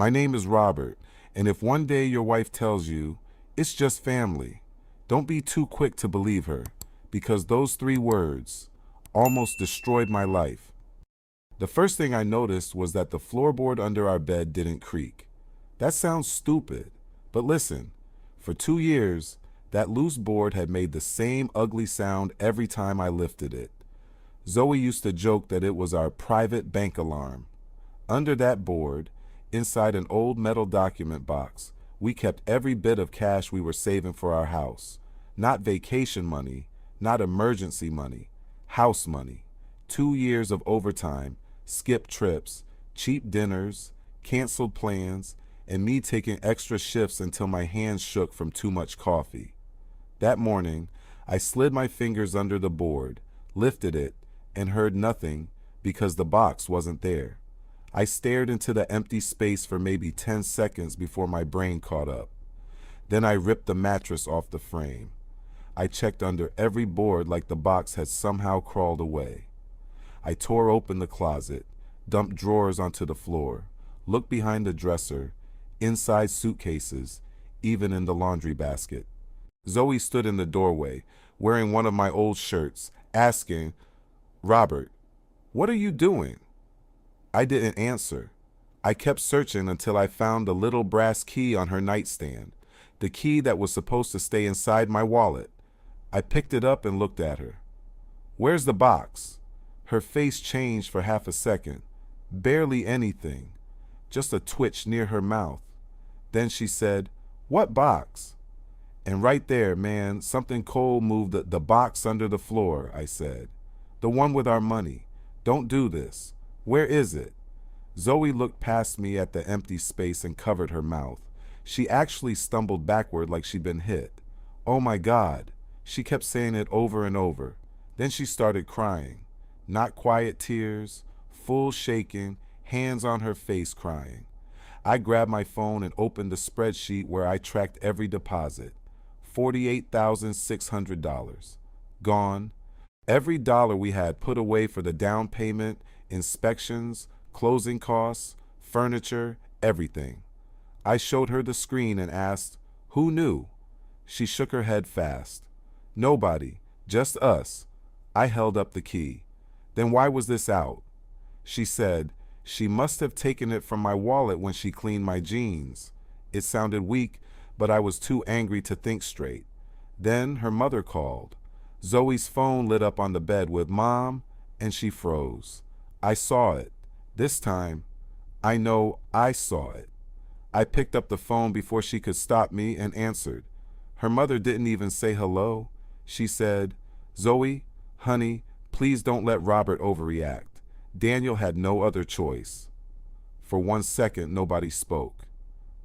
My name is Robert, and if one day your wife tells you, it's just family, don't be too quick to believe her, because those 3 words almost destroyed my life. The first thing I noticed was that the floorboard under our bed didn't creak. That sounds stupid, but listen, for 2 years, that loose board had made the same ugly sound every time I lifted it. Zoe used to joke that it was our private bank alarm. Under that board, inside an old metal document box, we kept every bit of cash we were saving for our house. Not vacation money, not emergency money, house money. 2 years of overtime, skipped trips, cheap dinners, canceled plans, and me taking extra shifts until my hands shook from too much coffee. That morning, I slid my fingers under the board, lifted it, and heard nothing because the box wasn't there. I stared into the empty space for maybe 10 seconds before my brain caught up. Then I ripped the mattress off the frame. I checked under every board like the box had somehow crawled away. I tore open the closet, dumped drawers onto the floor, looked behind the dresser, inside suitcases, even in the laundry basket. Zoe stood in the doorway, wearing one of my old shirts, asking, "Robert, what are you doing?" I didn't answer. I kept searching until I found the little brass key on her nightstand, the key that was supposed to stay inside my wallet. I picked it up and looked at her. "Where's the box?" Her face changed for half a second. Barely anything. Just a twitch near her mouth. Then she said, "What box?" And right there, man, something cold moved the box under the floor, I said. "The one with our money. Don't do this. Where is it?" Zoe looked past me at the empty space and covered her mouth. She actually stumbled backward like she'd been hit. "Oh my God." She kept saying it over and over. Then she started crying. Not quiet tears, full shaking, hands on her face crying. I grabbed my phone and opened the spreadsheet where I tracked every deposit. $48,600. Gone. Every dollar we had put away for the down payment, inspections, closing costs, furniture, everything. I showed her the screen and asked, "Who knew?" She shook her head fast. "Nobody, just us." I held up the key. "Then why was this out?" She said, "She must have taken it from my wallet when she cleaned my jeans." It sounded weak, but I was too angry to think straight. Then her mother called. Zoe's phone lit up on the bed with "Mom," and she froze. I saw it. This time, I know I saw it. I picked up the phone before she could stop me and answered. Her mother didn't even say hello. She said, "Zoe, honey, please don't let Robert overreact. Daniel had no other choice." For 1 second, nobody spoke.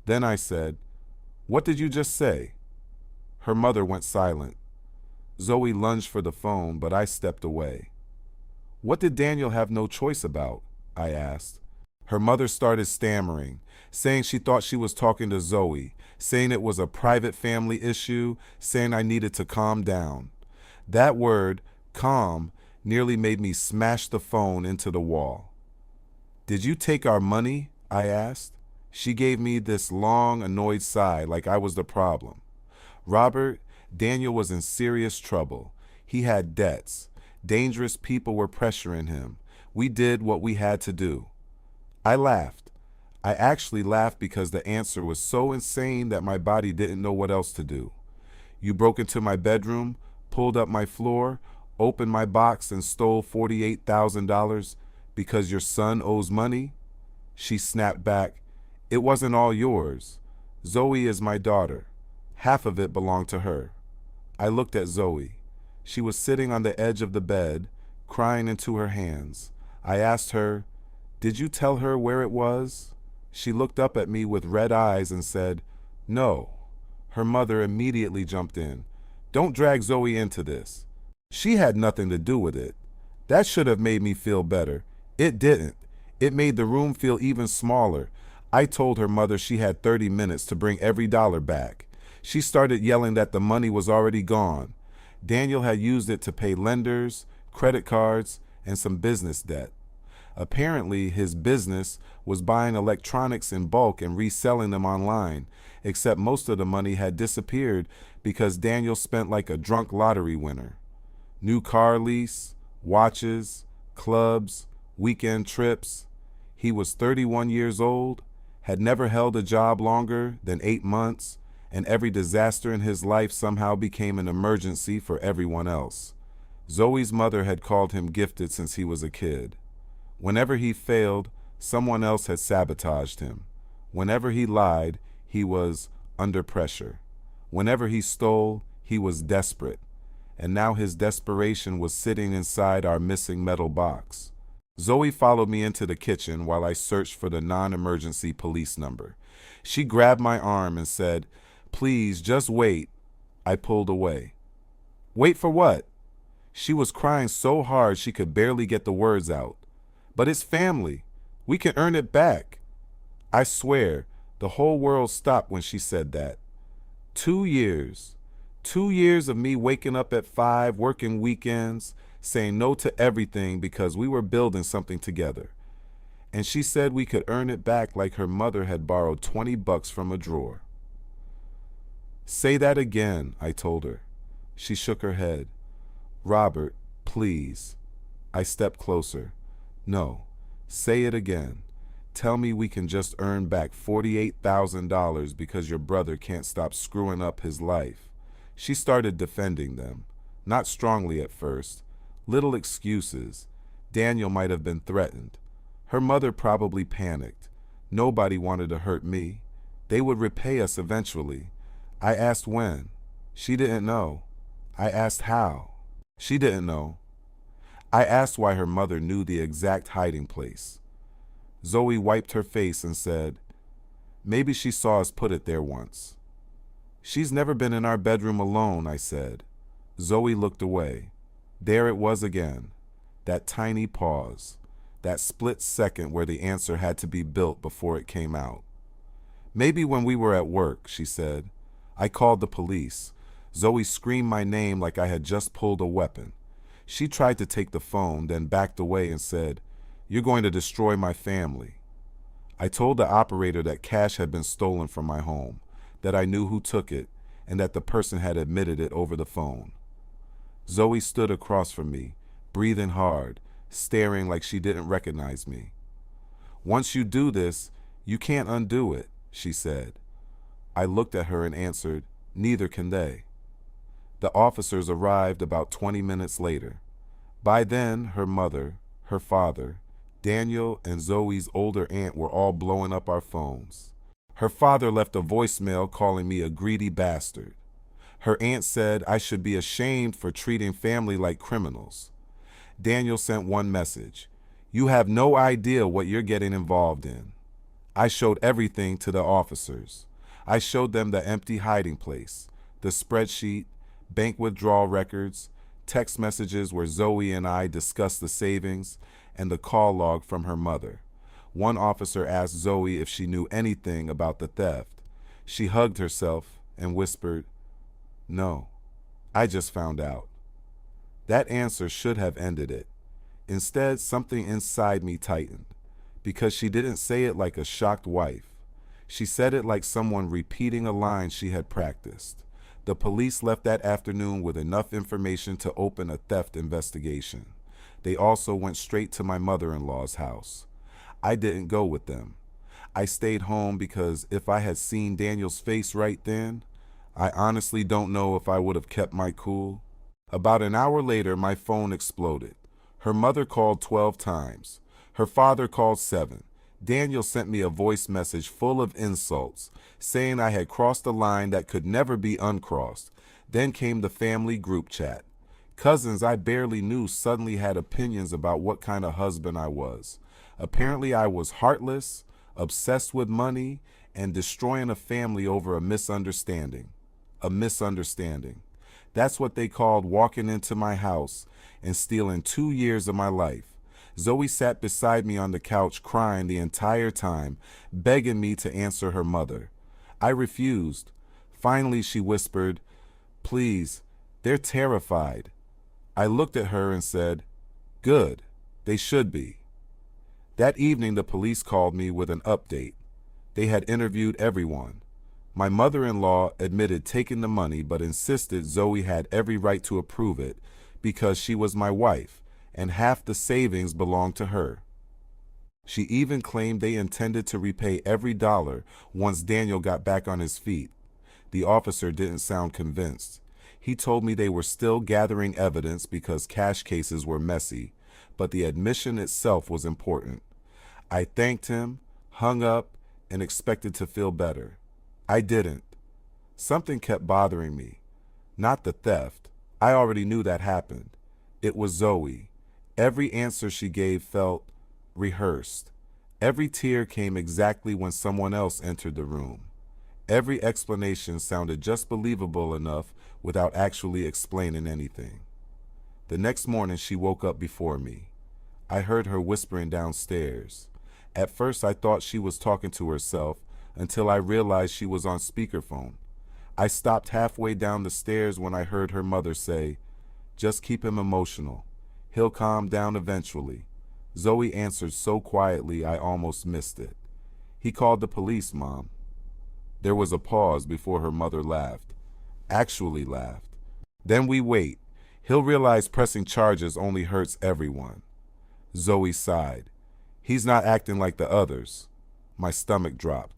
Then I said, "What did you just say?" Her mother went silent. Zoe lunged for the phone, but I stepped away. "What did Daniel have no choice about?" I asked. Her mother started stammering, saying she thought she was talking to Zoe, saying it was a private family issue, saying I needed to calm down. That word, calm, nearly made me smash the phone into the wall. "Did you take our money?" I asked. She gave me this long, annoyed sigh like I was the problem. Robert, Daniel was in serious trouble. He had debts. Dangerous people were pressuring him. We did what we had to do. I laughed. I actually laughed because the answer was so insane that my body didn't know what else to do. "You broke into my bedroom, pulled up my floor, opened my box and stole $48,000 because your son owes money?" She snapped back, "It wasn't all yours. Zoe is my daughter. Half of it belonged to her." I looked at Zoe. She was sitting on the edge of the bed, crying into her hands. I asked her, "Did you tell her where it was?" She looked up at me with red eyes and said, "No." Her mother immediately jumped in. "Don't drag Zoe into this. She had nothing to do with it. That should have made me feel better. It didn't. It made the room feel even smaller." I told her mother she had 30 minutes to bring every dollar back. She started yelling that the money was already gone. Daniel had used it to pay lenders, credit cards, and some business debt. Apparently, his business was buying electronics in bulk and reselling them online, except most of the money had disappeared because Daniel spent like a drunk lottery winner. New car lease, watches, clubs, weekend trips. He was 31 years old, had never held a job longer than 8 months, and every disaster in his life somehow became an emergency for everyone else. Zoe's mother had called him gifted since he was a kid. Whenever he failed, someone else had sabotaged him. Whenever he lied, he was under pressure. Whenever he stole, he was desperate. And now his desperation was sitting inside our missing metal box. Zoe followed me into the kitchen while I searched for the non-emergency police number. She grabbed my arm and said, "Please, just wait." I pulled away. "Wait for what?" She was crying so hard she could barely get the words out. "But it's family. We can earn it back." I swear, the whole world stopped when she said that. 2 years. 2 years of me waking up at 5, working weekends, saying no to everything because we were building something together. And she said we could earn it back like her mother had borrowed $20 from a drawer. "Say that again," I told her. She shook her head. "Robert, please." I stepped closer. "No, say it again. Tell me we can just earn back $48,000 because your brother can't stop screwing up his life." She started defending them. Not strongly at first. Little excuses. Daniel might have been threatened. Her mother probably panicked. Nobody wanted to hurt me. They would repay us eventually. I asked when. She didn't know. I asked how. She didn't know. I asked why her mother knew the exact hiding place. Zoe wiped her face and said, "Maybe she saw us put it there once." "She's never been in our bedroom alone," I said. Zoe looked away. There it was again. That tiny pause. That split second where the answer had to be built before it came out. "Maybe when we were at work," she said. I called the police. Zoe screamed my name like I had just pulled a weapon. She tried to take the phone, then backed away and said, "You're going to destroy my family." I told the operator that cash had been stolen from my home, that I knew who took it, and that the person had admitted it over the phone. Zoe stood across from me, breathing hard, staring like she didn't recognize me. "Once you do this, you can't undo it," she said. I looked at her and answered, "Neither can they." The officers arrived about 20 minutes later. By then, her mother, her father, Daniel, and Zoe's older aunt were all blowing up our phones. Her father left a voicemail calling me a greedy bastard. Her aunt said I should be ashamed for treating family like criminals. Daniel sent one message: "You have no idea what you're getting involved in." I showed everything to the officers. I showed them the empty hiding place, the spreadsheet, bank withdrawal records, text messages where Zoe and I discussed the savings, and the call log from her mother. One officer asked Zoe if she knew anything about the theft. She hugged herself and whispered, "No, I just found out." That answer should have ended it. Instead, something inside me tightened, because she didn't say it like a shocked wife. She said it like someone repeating a line she had practiced. The police left that afternoon with enough information to open a theft investigation. They also went straight to my mother-in-law's house. I didn't go with them. I stayed home because if I had seen Daniel's face right then, I honestly don't know if I would have kept my cool. About an hour later, my phone exploded. Her mother called 12 times. Her father called 7. Daniel sent me a voice message full of insults, saying I had crossed a line that could never be uncrossed. Then came the family group chat. Cousins I barely knew suddenly had opinions about what kind of husband I was. Apparently I was heartless, obsessed with money, and destroying a family over a misunderstanding. A misunderstanding. That's what they called walking into my house and stealing 2 years of my life. Zoe sat beside me on the couch crying the entire time, begging me to answer her mother. I refused. Finally, she whispered, "Please, they're terrified." I looked at her and said, "Good, they should be." That evening, the police called me with an update. They had interviewed everyone. My mother-in-law admitted taking the money but insisted Zoe had every right to approve it because she was my wife and half the savings belonged to her. She even claimed they intended to repay every dollar once Daniel got back on his feet. The officer didn't sound convinced. He told me they were still gathering evidence because cash cases were messy, but the admission itself was important. I thanked him, hung up, and expected to feel better. I didn't. Something kept bothering me. Not the theft. I already knew that happened. It was Zoe. Every answer she gave felt rehearsed. Every tear came exactly when someone else entered the room. Every explanation sounded just believable enough without actually explaining anything. The next morning she woke up before me. I heard her whispering downstairs. At first I thought she was talking to herself until I realized she was on speakerphone. I stopped halfway down the stairs when I heard her mother say, "Just keep him emotional. He'll calm down eventually." Zoe answered so quietly I almost missed it. "He called the police, Mom." There was a pause before her mother laughed. Actually laughed. "Then we wait. He'll realize pressing charges only hurts everyone." Zoe sighed. "He's not acting like the others." My stomach dropped.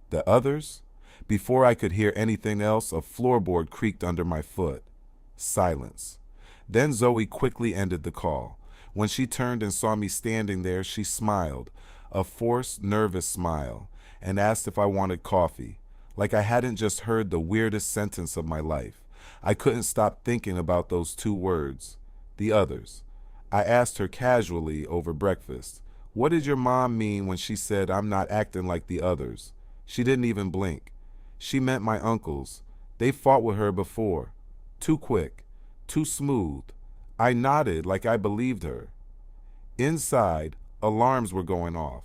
The others? Before I could hear anything else, a floorboard creaked under my foot. Silence. Then Zoe quickly ended the call. When she turned and saw me standing there, she smiled, a forced, nervous smile, and asked if I wanted coffee, like I hadn't just heard the weirdest sentence of my life. I couldn't stop thinking about those two words, the others. I asked her casually over breakfast, "What did your mom mean when she said I'm not acting like the others?" She didn't even blink. She meant my uncles. They fought with her before. Too quick, too smooth. I nodded like I believed her. Inside, alarms were going off.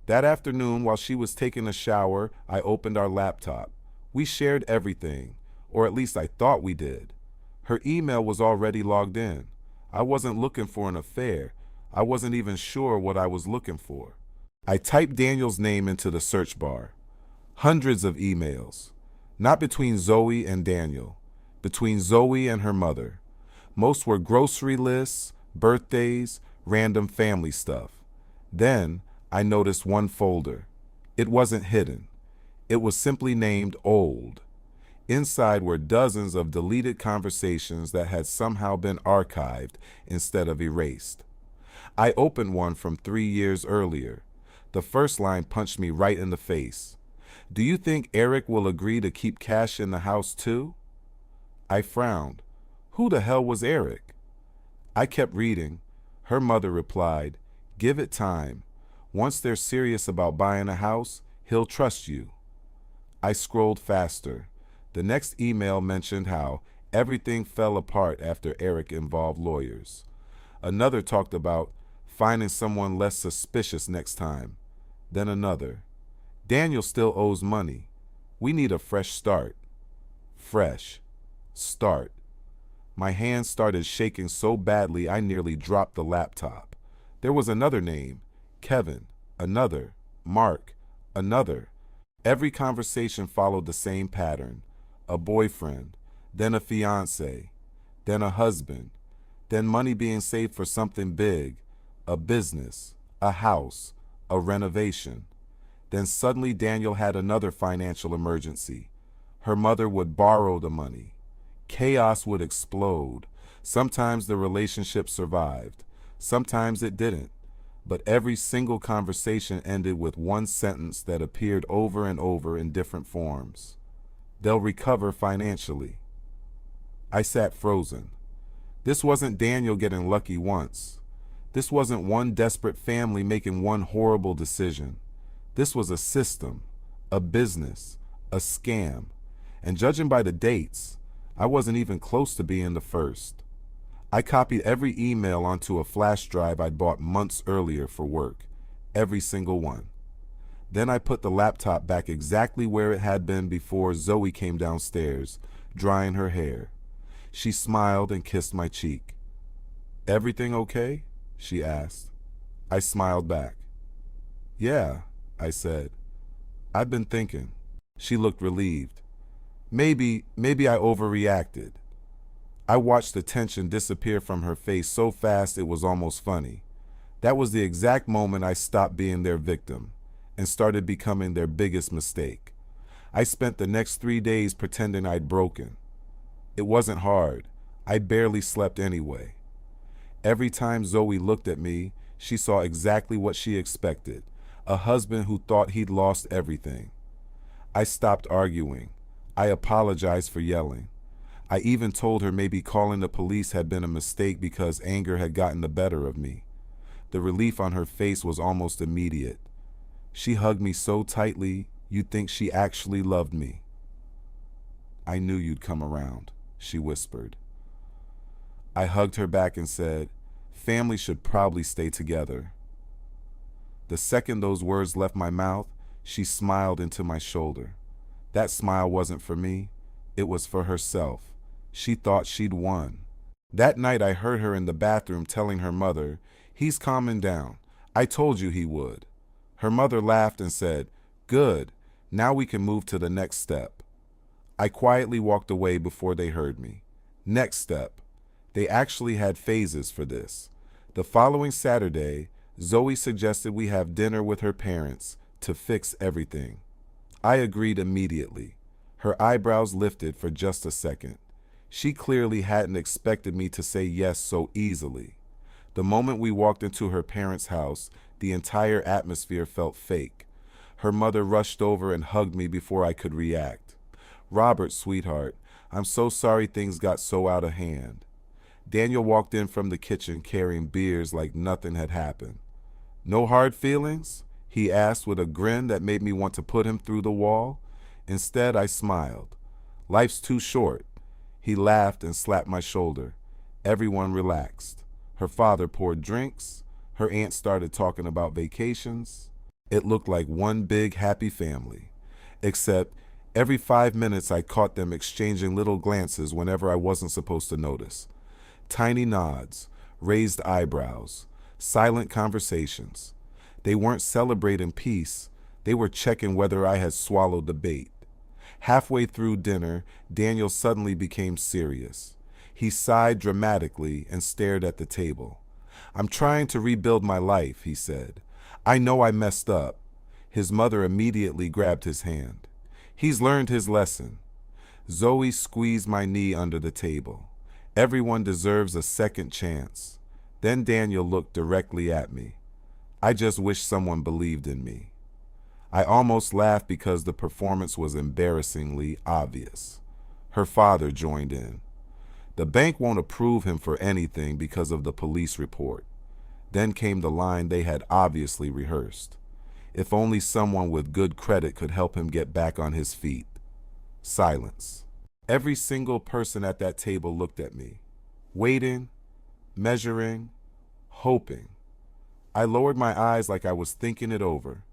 That afternoon, while she was taking a shower, I opened our laptop. We shared everything, or at least I thought we did. Her email was already logged in. I wasn't looking for an affair. I wasn't even sure what I was looking for. I typed Daniel's name into the search bar. Hundreds of emails. Not between Zoe and Daniel. Between Zoe and her mother. Most were grocery lists, birthdays, random family stuff. Then I noticed one folder. It wasn't hidden. It was simply named Old. Inside were dozens of deleted conversations that had somehow been archived instead of erased. I opened one from 3 years earlier. The first line punched me right in the face. "Do you think Eric will agree to keep cash in the house too?" I frowned. Who the hell was Eric? I kept reading. Her mother replied, "Give it time. Once they're serious about buying a house, he'll trust you." I scrolled faster. The next email mentioned how everything fell apart after Eric involved lawyers. Another talked about finding someone less suspicious next time. Then another. "Daniel still owes money. We need a fresh start." Fresh. Start. My hands started shaking so badly I nearly dropped the laptop. There was another name. Kevin. Another. Mark. Another. Every conversation followed the same pattern. A boyfriend. Then a fiancé. Then a husband. Then money being saved for something big. A business. A house. A renovation. Then suddenly Daniel had another financial emergency. Her mother would borrow the money. Chaos would explode. Sometimes the relationship survived. Sometimes it didn't. But every single conversation ended with one sentence that appeared over and over in different forms. "They'll recover financially." I sat frozen. This wasn't Daniel getting lucky once. This wasn't one desperate family making one horrible decision. This was a system, a business, a scam. And judging by the dates, I wasn't even close to being the first. I copied every email onto a flash drive I'd bought months earlier for work. Every single one. Then I put the laptop back exactly where it had been before Zoe came downstairs, drying her hair. She smiled and kissed my cheek. "Everything okay?" she asked. I smiled back. Yeah, I said. I've been thinking. She looked relieved. Maybe I overreacted. I watched the tension disappear from her face so fast it was almost funny. That was the exact moment I stopped being their victim and started becoming their biggest mistake. I spent the next 3 days pretending I'd broken. It wasn't hard. I barely slept anyway. Every time Zoe looked at me, she saw exactly what she expected, a husband who thought he'd lost everything. I stopped arguing. I apologized for yelling. I even told her maybe calling the police had been a mistake because anger had gotten the better of me. The relief on her face was almost immediate. She hugged me so tightly, you'd think she actually loved me. I knew you'd come around, she whispered. I hugged her back and said, family should probably stay together. The second those words left my mouth, she smiled into my shoulder. That smile wasn't for me, it was for herself. She thought she'd won. That night I heard her in the bathroom telling her mother, he's calming down. I told you he would. Her mother laughed and said, good, now we can move to the next step. I quietly walked away before they heard me. Next step. They actually had phases for this. The following Saturday, Zoe suggested we have dinner with her parents to fix everything. I agreed immediately. Her eyebrows lifted for just a second. She clearly hadn't expected me to say yes so easily. The moment we walked into her parents' house, the entire atmosphere felt fake. Her mother rushed over and hugged me before I could react. Robert, sweetheart, I'm so sorry things got so out of hand. Daniel walked in from the kitchen carrying beers like nothing had happened. No hard feelings? He asked with a grin that made me want to put him through the wall. Instead, I smiled. Life's too short. He laughed and slapped my shoulder. Everyone relaxed. Her father poured drinks. Her aunt started talking about vacations. It looked like one big happy family. Except every 5 minutes I caught them exchanging little glances whenever I wasn't supposed to notice. Tiny nods, raised eyebrows, silent conversations. They weren't celebrating peace. They were checking whether I had swallowed the bait. Halfway through dinner, Daniel suddenly became serious. He sighed dramatically and stared at the table. I'm trying to rebuild my life, he said. I know I messed up. His mother immediately grabbed his hand. He's learned his lesson. Zoe squeezed my knee under the table. Everyone deserves a second chance. Then Daniel looked directly at me. I just wish someone believed in me. I almost laughed because the performance was embarrassingly obvious. Her father joined in. The bank won't approve him for anything because of the police report. Then came the line they had obviously rehearsed. If only someone with good credit could help him get back on his feet. Silence. Every single person at that table looked at me, waiting, measuring, hoping. I lowered my eyes like I was thinking it over.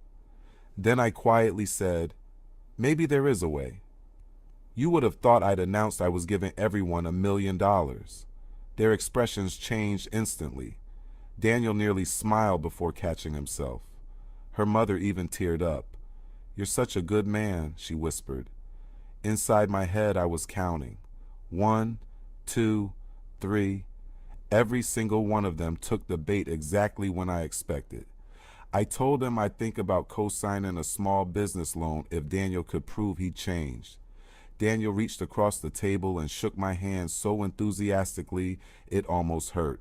Then I quietly said, maybe there is a way. You would have thought I'd announced I was giving everyone $1 million. Their expressions changed instantly. Daniel nearly smiled before catching himself. Her mother even teared up. You're such a good man, she whispered. Inside my head, I was counting. 1, 2, 3. Every single one of them took the bait exactly when I expected. I told them I'd think about co-signing a small business loan if Daniel could prove he'd changed. Daniel reached across the table and shook my hand so enthusiastically it almost hurt.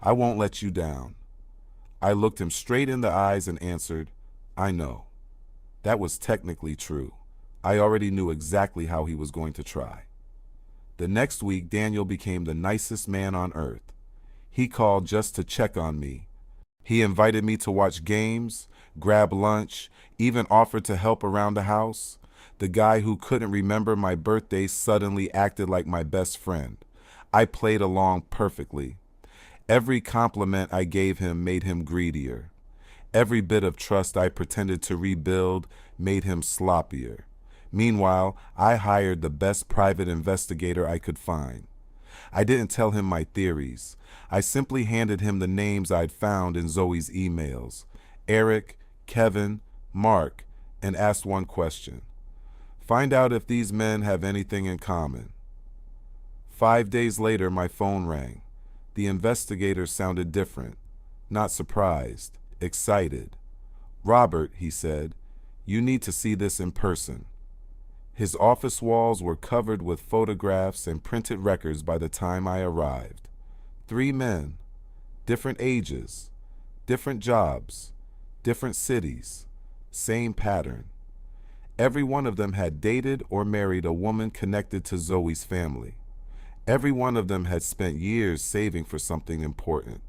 I won't let you down. I looked him straight in the eyes and answered, I know. That was technically true. I already knew exactly how he was going to try. The next week, Daniel became the nicest man on earth. He called just to check on me. He invited me to watch games, grab lunch, even offered to help around the house. The guy who couldn't remember my birthday suddenly acted like my best friend. I played along perfectly. Every compliment I gave him made him greedier. Every bit of trust I pretended to rebuild made him sloppier. Meanwhile, I hired the best private investigator I could find. I didn't tell him my theories. I simply handed him the names I'd found in Zoe's emails. Eric, Kevin, Mark, and asked one question. Find out if these men have anything in common. 5 days later, my phone rang. The investigator sounded different. Not surprised, excited. Robert, he said, you need to see this in person. His office walls were covered with photographs and printed records by the time I arrived. 3 men, different ages, different jobs, different cities, same pattern. Every one of them had dated or married a woman connected to Zoe's family. Every one of them had spent years saving for something important.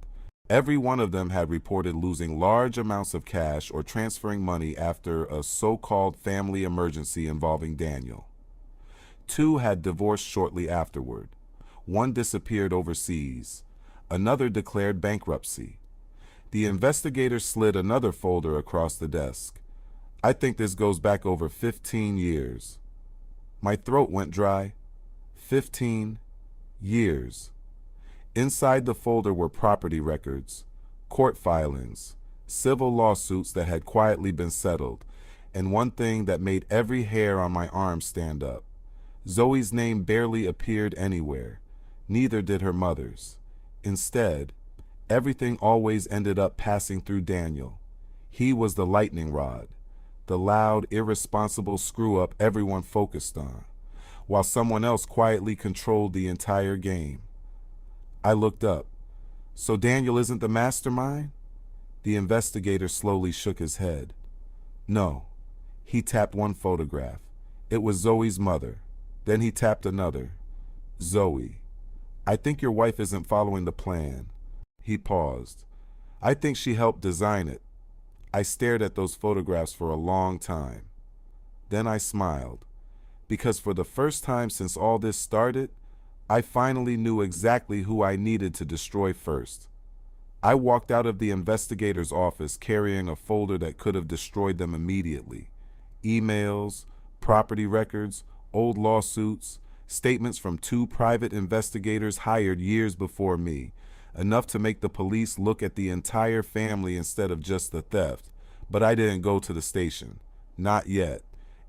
Every one of them had reported losing large amounts of cash or transferring money after a so-called family emergency involving Daniel. 2 had divorced shortly afterward. 1 disappeared overseas. Another declared bankruptcy. The investigator slid another folder across the desk. I think this goes back over 15 years. My throat went dry. 15 years. Inside the folder were property records, court filings, civil lawsuits that had quietly been settled, and one thing that made every hair on my arm stand up. Zoe's name barely appeared anywhere. Neither did her mother's. Instead, everything always ended up passing through Daniel. He was the lightning rod, the loud, irresponsible screw-up everyone focused on, while someone else quietly controlled the entire game. I looked up. So Daniel isn't the mastermind? The investigator slowly shook his head. No. He tapped one photograph. It was Zoe's mother. Then he tapped another. Zoe. I think your wife isn't following the plan. He paused. I think she helped design it. I stared at those photographs for a long time. Then I smiled. Because for the first time since all this started, I finally knew exactly who I needed to destroy first. I walked out of the investigator's office carrying a folder that could have destroyed them immediately. Emails, property records, old lawsuits, statements from 2 private investigators hired years before me, enough to make the police look at the entire family instead of just the theft. But I didn't go to the station. Not yet.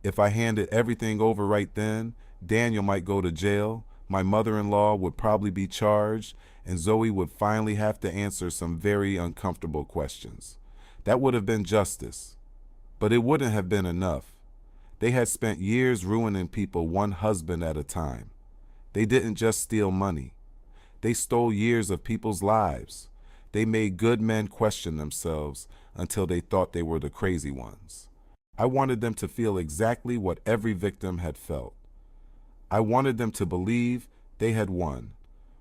If I handed everything over right then, Daniel might go to jail, my mother-in-law would probably be charged, and Zoe would finally have to answer some very uncomfortable questions. That would have been justice. But it wouldn't have been enough. They had spent years ruining people one husband at a time. They didn't just steal money. They stole years of people's lives. They made good men question themselves until they thought they were the crazy ones. I wanted them to feel exactly what every victim had felt. I wanted them to believe they had won,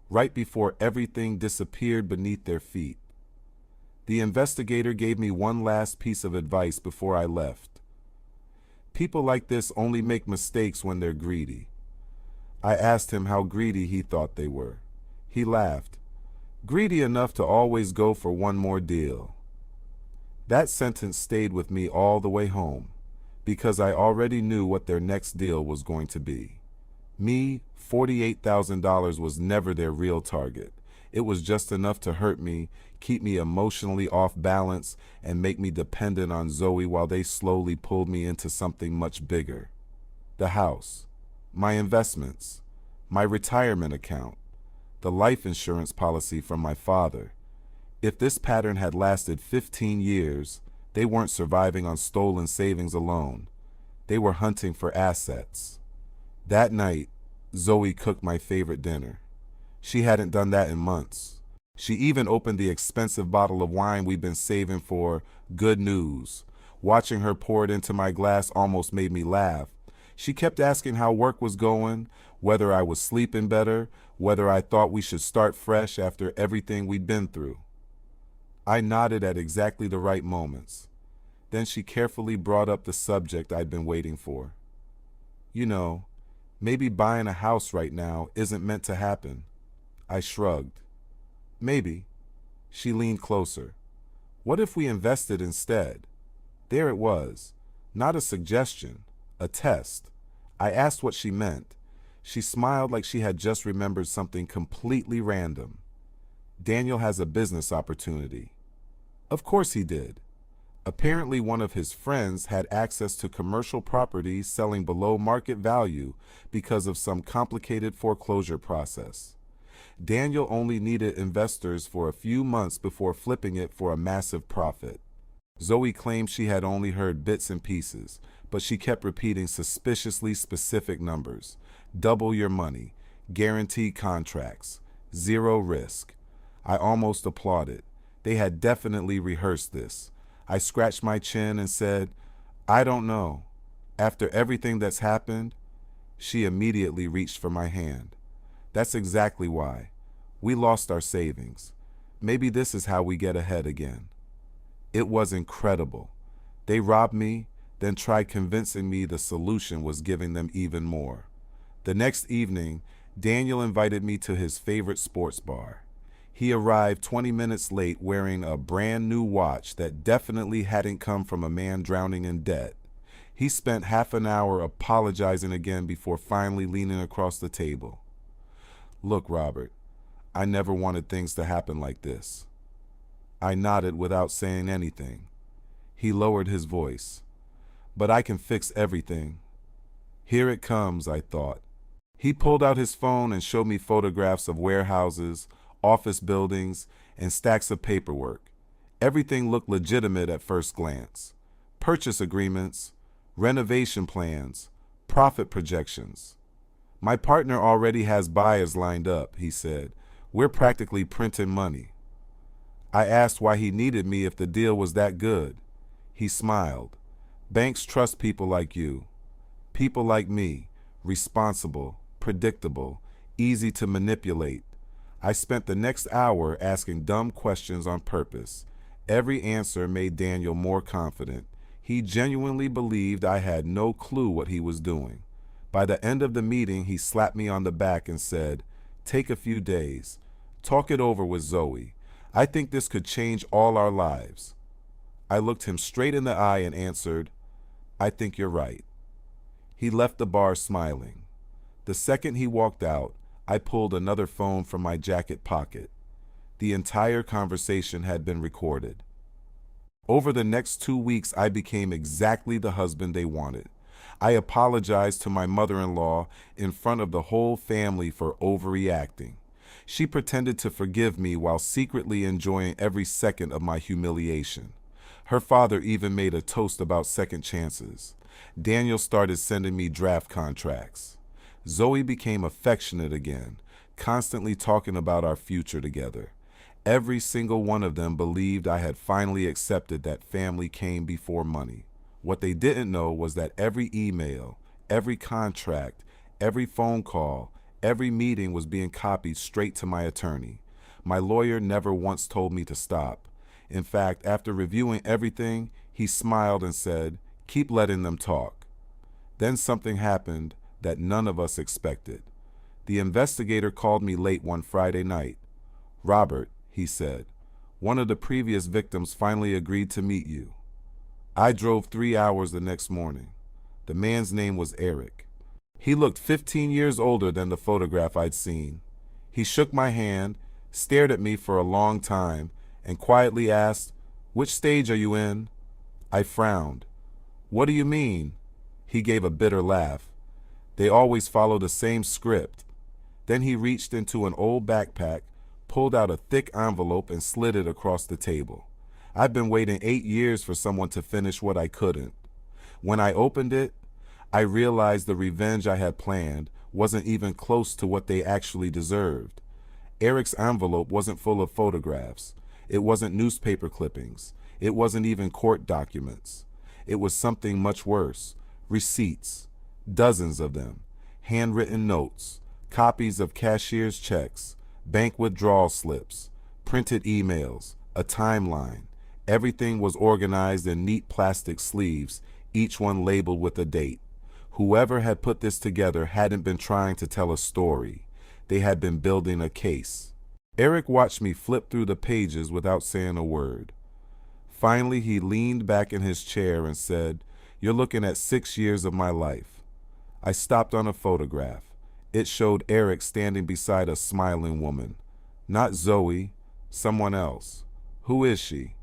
right before everything disappeared beneath their feet. The investigator gave me one last piece of advice before I left. People like this only make mistakes when they're greedy. I asked him how greedy he thought they were. He laughed. Greedy enough to always go for one more deal. That sentence stayed with me all the way home, because I already knew what their next deal was going to be. Me, $48,000 was never their real target. It was just enough to hurt me, keep me emotionally off balance, and make me dependent on Zoe while they slowly pulled me into something much bigger. The house, my investments, my retirement account, the life insurance policy from my father. If this pattern had lasted 15 years, they weren't surviving on stolen savings alone. They were hunting for assets. That night, Zoe cooked my favorite dinner. She hadn't done that in months. She even opened the expensive bottle of wine we'd been saving for good news. Watching her pour it into my glass almost made me laugh. She kept asking how work was going, whether I was sleeping better, whether I thought we should start fresh after everything we'd been through. I nodded at exactly the right moments. Then she carefully brought up the subject I'd been waiting for. You know, maybe buying a house right now isn't meant to happen. I shrugged. Maybe. She leaned closer. What if we invested instead? There it was. Not a suggestion, a test. I asked what she meant. She smiled like she had just remembered something completely random. Daniel has a business opportunity. Of course he did. Apparently, one of his friends had access to commercial properties selling below market value because of some complicated foreclosure process. Daniel only needed investors for a few months before flipping it for a massive profit. Zoe claimed she had only heard bits and pieces, but she kept repeating suspiciously specific numbers. Double your money, guaranteed contracts, zero risk. I almost applauded. They had definitely rehearsed this. I scratched my chin and said, I don't know. After everything that's happened, she immediately reached for my hand. That's exactly why. We lost our savings. Maybe this is how we get ahead again. It was incredible. They robbed me, then tried convincing me the solution was giving them even more. The next evening, Daniel invited me to his favorite sports bar. He arrived 20 minutes late wearing a brand new watch that definitely hadn't come from a man drowning in debt. He spent half an hour apologizing again before finally leaning across the table. Look, Robert, I never wanted things to happen like this. I nodded without saying anything. He lowered his voice. But I can fix everything. Here it comes, I thought. He pulled out his phone and showed me photographs of warehouses, office buildings, and stacks of paperwork. Everything looked legitimate at first glance. Purchase agreements, renovation plans, profit projections. My partner already has buyers lined up, he said. We're practically printing money. I asked why he needed me if the deal was that good. He smiled. Banks trust people like you. People like me, responsible, predictable, easy to manipulate. I spent the next hour asking dumb questions on purpose. Every answer made Daniel more confident. He genuinely believed I had no clue what he was doing. By the end of the meeting, he slapped me on the back and said, "Take a few days. Talk it over with Zoe. I think this could change all our lives." I looked him straight in the eye and answered, "I think you're right." He left the bar smiling. The second he walked out, I pulled another phone from my jacket pocket. The entire conversation had been recorded. Over the next 2 weeks, I became exactly the husband they wanted. I apologized to my mother-in-law in front of the whole family for overreacting. She pretended to forgive me while secretly enjoying every second of my humiliation. Her father even made a toast about second chances. Daniel started sending me draft contracts. Zoe became affectionate again, constantly talking about our future together. Every single one of them believed I had finally accepted that family came before money. What they didn't know was that every email, every contract, every phone call, every meeting was being copied straight to my attorney. My lawyer never once told me to stop. In fact, after reviewing everything, he smiled and said, "Keep letting them talk." Then something happened that none of us expected. The investigator called me late one Friday night. "Robert," he said, "one of the previous victims finally agreed to meet you." I drove 3 hours the next morning. The man's name was Eric. He looked 15 years older than the photograph I'd seen. He shook my hand, stared at me for a long time, and quietly asked, "Which stage are you in?" I frowned. "What do you mean?" He gave a bitter laugh. "They always follow the same script." Then he reached into an old backpack, pulled out a thick envelope and slid it across the table. I've been waiting 8 years for someone to finish what I couldn't. When I opened it, I realized the revenge I had planned wasn't even close to what they actually deserved. Eric's envelope wasn't full of photographs. It wasn't newspaper clippings. It wasn't even court documents. It was something much worse. Receipts. Dozens of them. Handwritten notes. Copies of cashier's checks. Bank withdrawal slips. Printed emails. A timeline. Everything was organized in neat plastic sleeves, each one labeled with a date. Whoever had put this together hadn't been trying to tell a story. They had been building a case. Eric watched me flip through the pages without saying a word. Finally, he leaned back in his chair and said, "You're looking at 6 years of my life." I stopped on a photograph. It showed Eric standing beside a smiling woman. Not Zoe, someone else. "Who is she?"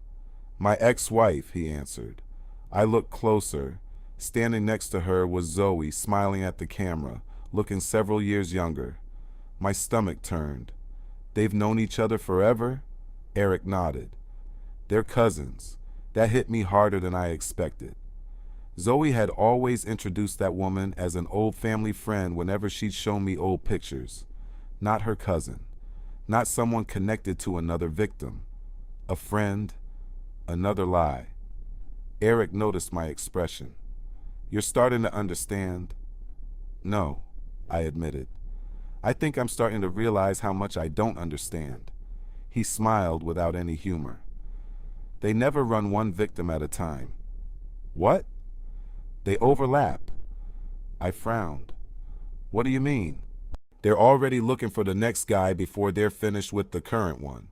My ex-wife, he answered. I looked closer. Standing next to her was Zoe, smiling at the camera, looking several years younger. My stomach turned. They've known each other forever? Eric nodded. They're cousins. That hit me harder than I expected. Zoe had always introduced that woman as an old family friend whenever she'd shown me old pictures. Not her cousin. Not someone connected to another victim. A friend. Another lie. Eric noticed my expression. You're starting to understand? No, I admitted. I think I'm starting to realize how much I don't understand. He smiled without any humor. They never run one victim at a time. What? They overlap. I frowned. What do you mean? They're already looking for the next guy before they're finished with the current one.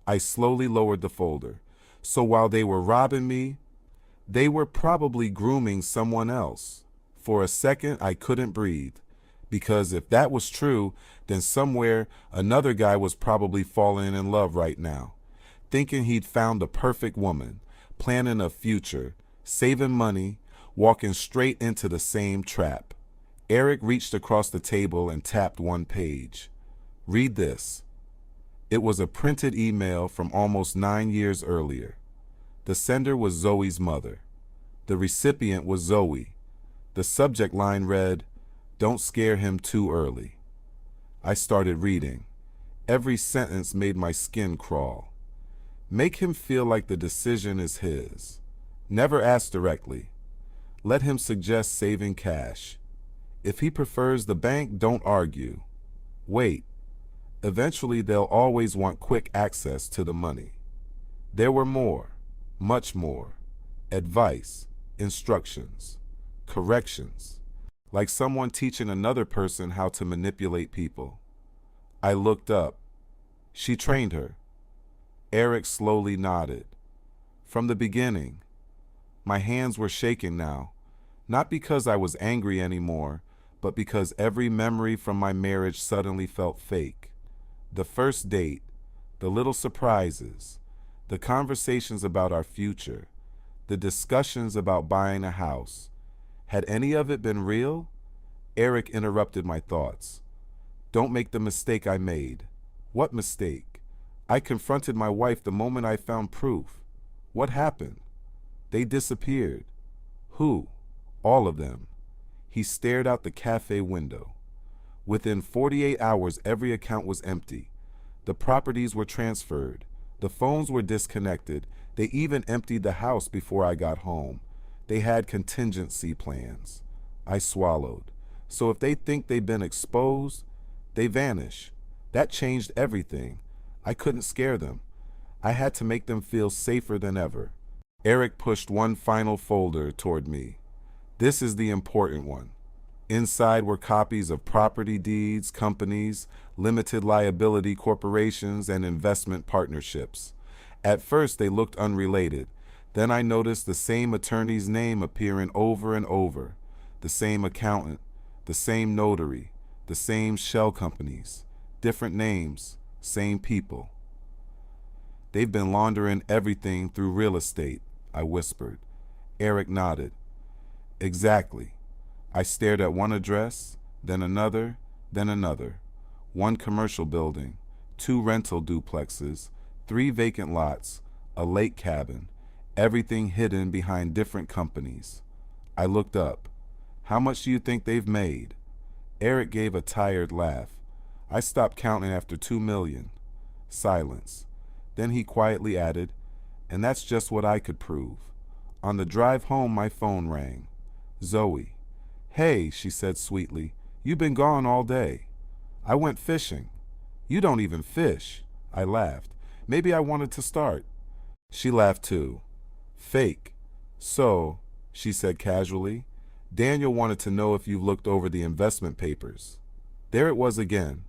I slowly lowered the folder. So while they were robbing me, they were probably grooming someone else. For a second, I couldn't breathe. Because if that was true, then somewhere another guy was probably falling in love right now, thinking he'd found the perfect woman, planning a future, saving money, walking straight into the same trap. Eric reached across the table and tapped one page. Read this. It was a printed email from almost 9 years earlier. The sender was Zoe's mother. The recipient was Zoe. The subject line read, "Don't scare him too early." I started reading. Every sentence made my skin crawl. Make him feel like the decision is his. Never ask directly. Let him suggest saving cash. If he prefers the bank, don't argue. Wait. Eventually, they'll always want quick access to the money. There were more, much more. Advice, instructions, corrections. Like someone teaching another person how to manipulate people. I looked up. She trained her. Eric slowly nodded. From the beginning. My hands were shaking now, not because I was angry anymore, but because every memory from my marriage suddenly felt fake. The first date, the little surprises, the conversations about our future, the discussions about buying a house. Had any of it been real? Eric interrupted my thoughts. Don't make the mistake I made. What mistake? I confronted my wife the moment I found proof. What happened? They disappeared. Who? All of them. He stared out the cafe window. Within 48 hours, every account was empty. The properties were transferred. The phones were disconnected. They even emptied the house before I got home. They had contingency plans. I swallowed. So if they think they've been exposed, they vanish. That changed everything. I couldn't scare them. I had to make them feel safer than ever. Eric pushed one final folder toward me. This is the important one. Inside were copies of property deeds, companies, limited liability corporations, and investment partnerships. At first, they looked unrelated. Then I noticed the same attorney's name appearing over and over, the same accountant, the same notary, the same shell companies, different names, same people. They've been laundering everything through real estate, I whispered. Eric nodded. Exactly. I stared at one address, then another, then another. One commercial building, 2 rental duplexes, 3 vacant lots, a lake cabin, everything hidden behind different companies. I looked up. How much do you think they've made? Eric gave a tired laugh. I stopped counting after 2 million. Silence. Then he quietly added, and that's just what I could prove. On the drive home, my phone rang. Zoe. Hey, she said sweetly, you've been gone all day. I went fishing. You don't even fish. I laughed. Maybe I wanted to start. She laughed too. Fake. So, she said casually, Daniel wanted to know if you've looked over the investment papers. There it was again.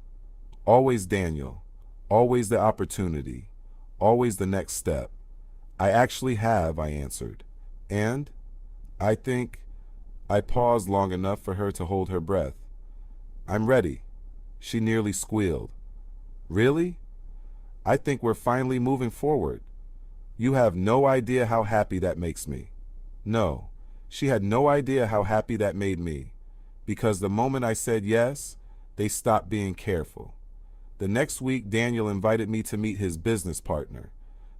Always Daniel. Always the opportunity. Always the next step. I actually have, I answered. And? I think... I paused long enough for her to hold her breath. I'm ready. She nearly squealed. Really? I think we're finally moving forward. You have no idea how happy that makes me. No, she had no idea how happy that made me, because the moment I said yes, they stopped being careful. The next week, Daniel invited me to meet his business partner.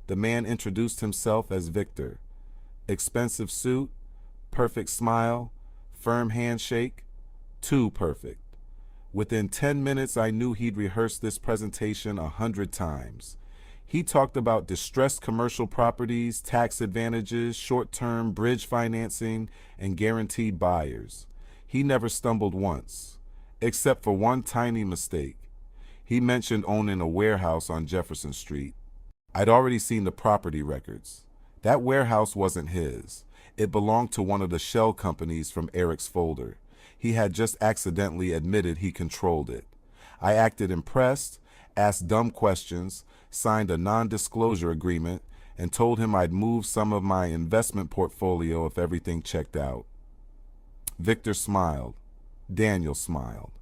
The man introduced himself as Victor. Expensive suit, perfect smile, firm handshake, too perfect. Within 10 minutes, I knew he'd rehearsed this presentation 100 times. He talked about distressed commercial properties, tax advantages, short-term bridge financing, and guaranteed buyers. He never stumbled once, except for one tiny mistake. He mentioned owning a warehouse on Jefferson Street. I'd already seen the property records. That warehouse wasn't his. It belonged to one of the shell companies from Eric's folder. He had just accidentally admitted he controlled it. I acted impressed, asked dumb questions, signed a non-disclosure agreement, and told him I'd move some of my investment portfolio if everything checked out. Victor smiled. Daniel smiled.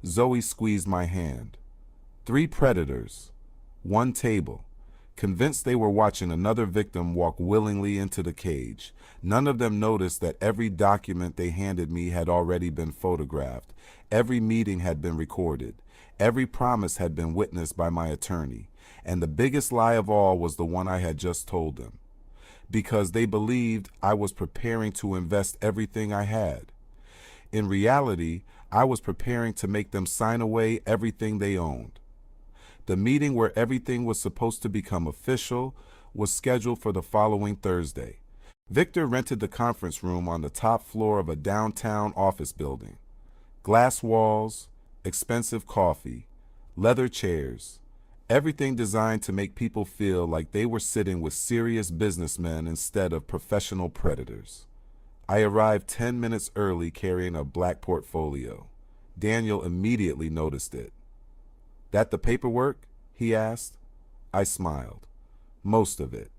Zoe squeezed my hand. 3 predators, 1 table. Convinced they were watching another victim walk willingly into the cage. None of them noticed that every document they handed me had already been photographed. Every meeting had been recorded. Every promise had been witnessed by my attorney. And the biggest lie of all was the one I had just told them. Because they believed I was preparing to invest everything I had. In reality, I was preparing to make them sign away everything they owned. The meeting where everything was supposed to become official was scheduled for the following Thursday. Victor rented the conference room on the top floor of a downtown office building. Glass walls, expensive coffee, leather chairs, everything designed to make people feel like they were sitting with serious businessmen instead of professional predators. I arrived 10 minutes early carrying a black portfolio. Daniel immediately noticed it. "That the paperwork?" he asked. I smiled. Most of it.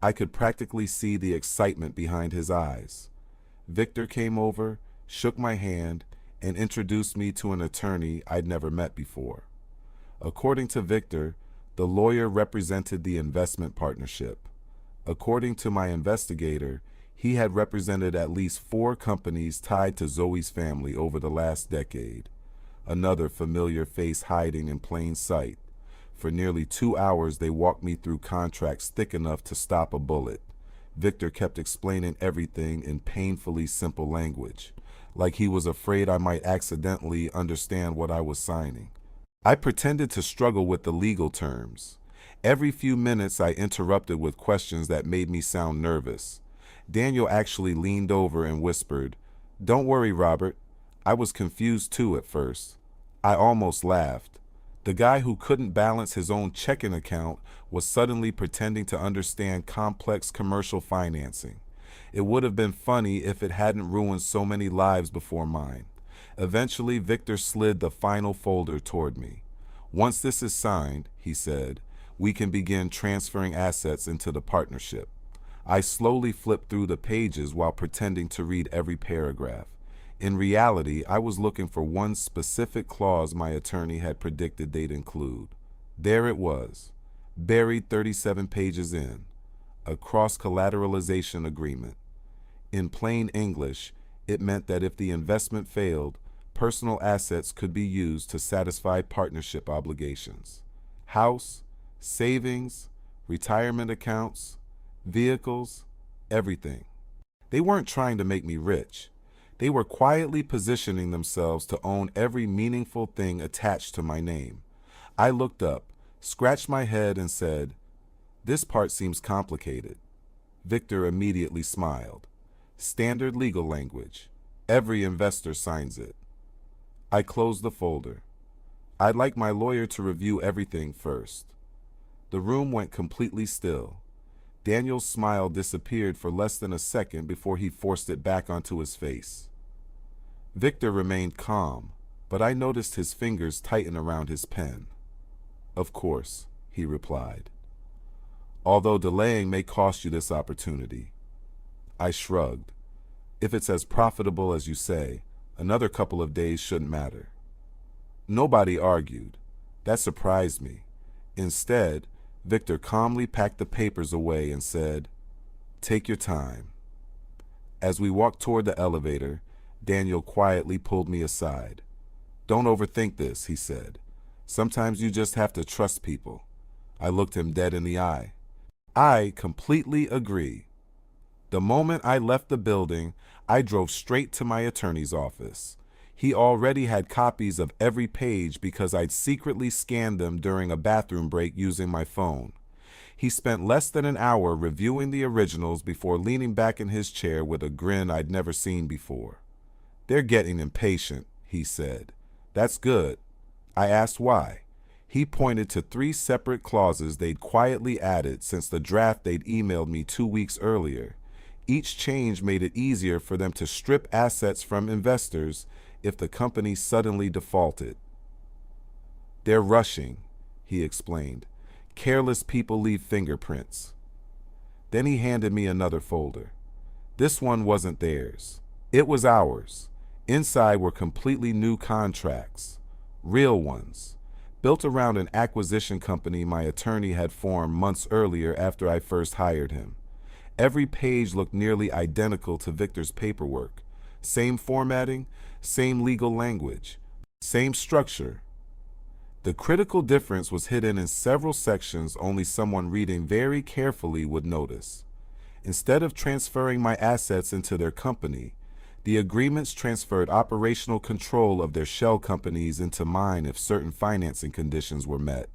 I could practically see the excitement behind his eyes. Victor came over, shook my hand, and introduced me to an attorney I'd never met before. According to Victor, the lawyer represented the investment partnership. According to my investigator, he had represented at least 4 companies tied to Zoe's family over the last decade. Another familiar face hiding in plain sight. For nearly 2 hours, they walked me through contracts thick enough to stop a bullet. Victor kept explaining everything in painfully simple language, like he was afraid I might accidentally understand what I was signing. I pretended to struggle with the legal terms. Every few minutes, I interrupted with questions that made me sound nervous. Daniel actually leaned over and whispered, "Don't worry, Robert. I was confused too at first." I almost laughed. The guy who couldn't balance his own checking account was suddenly pretending to understand complex commercial financing. It would have been funny if it hadn't ruined so many lives before mine. Eventually, Victor slid the final folder toward me. "Once this is signed," he said, "we can begin transferring assets into the partnership." I slowly flipped through the pages while pretending to read every paragraph. In reality, I was looking for one specific clause my attorney had predicted they'd include. There it was, buried 37 pages in, a cross-collateralization agreement. In plain English, it meant that if the investment failed, personal assets could be used to satisfy partnership obligations. House, savings, retirement accounts, vehicles, everything. They weren't trying to make me rich. They were quietly positioning themselves to own every meaningful thing attached to my name. I looked up, scratched my head, and said, "This part seems complicated." Victor immediately smiled. "Standard legal language. Every investor signs it." I closed the folder. "I'd like my lawyer to review everything first." The room went completely still. Daniel's smile disappeared for less than a second before he forced it back onto his face. Victor remained calm, but I noticed his fingers tighten around his pen. "Of course," he replied. "Although delaying may cost you this opportunity." I shrugged. "If it's as profitable as you say, another couple of days shouldn't matter." Nobody argued. That surprised me. Instead, Victor calmly packed the papers away and said, "Take your time." As we walked toward the elevator, Daniel quietly pulled me aside. "Don't overthink this," he said. "Sometimes you just have to trust people." I looked him dead in the eye. "I completely agree." The moment I left the building, I drove straight to my attorney's office. He already had copies of every page because I'd secretly scanned them during a bathroom break using my phone. He spent less than an hour reviewing the originals before leaning back in his chair with a grin I'd never seen before. "They're getting impatient," he said. "That's good." I asked why. He pointed to 3 separate clauses they'd quietly added since the draft they'd emailed me 2 weeks earlier. Each change made it easier for them to strip assets from investors if the company suddenly defaulted. "They're rushing," he explained. "Careless people leave fingerprints." Then he handed me another folder. This one wasn't theirs. It was ours. Inside were completely new contracts. Real ones. Built around an acquisition company my attorney had formed months earlier after I first hired him. Every page looked nearly identical to Victor's paperwork. Same formatting, same legal language, same structure. The critical difference was hidden in several sections only someone reading very carefully would notice. Instead of transferring my assets into their company, the agreements transferred operational control of their shell companies into mine if certain financing conditions were met.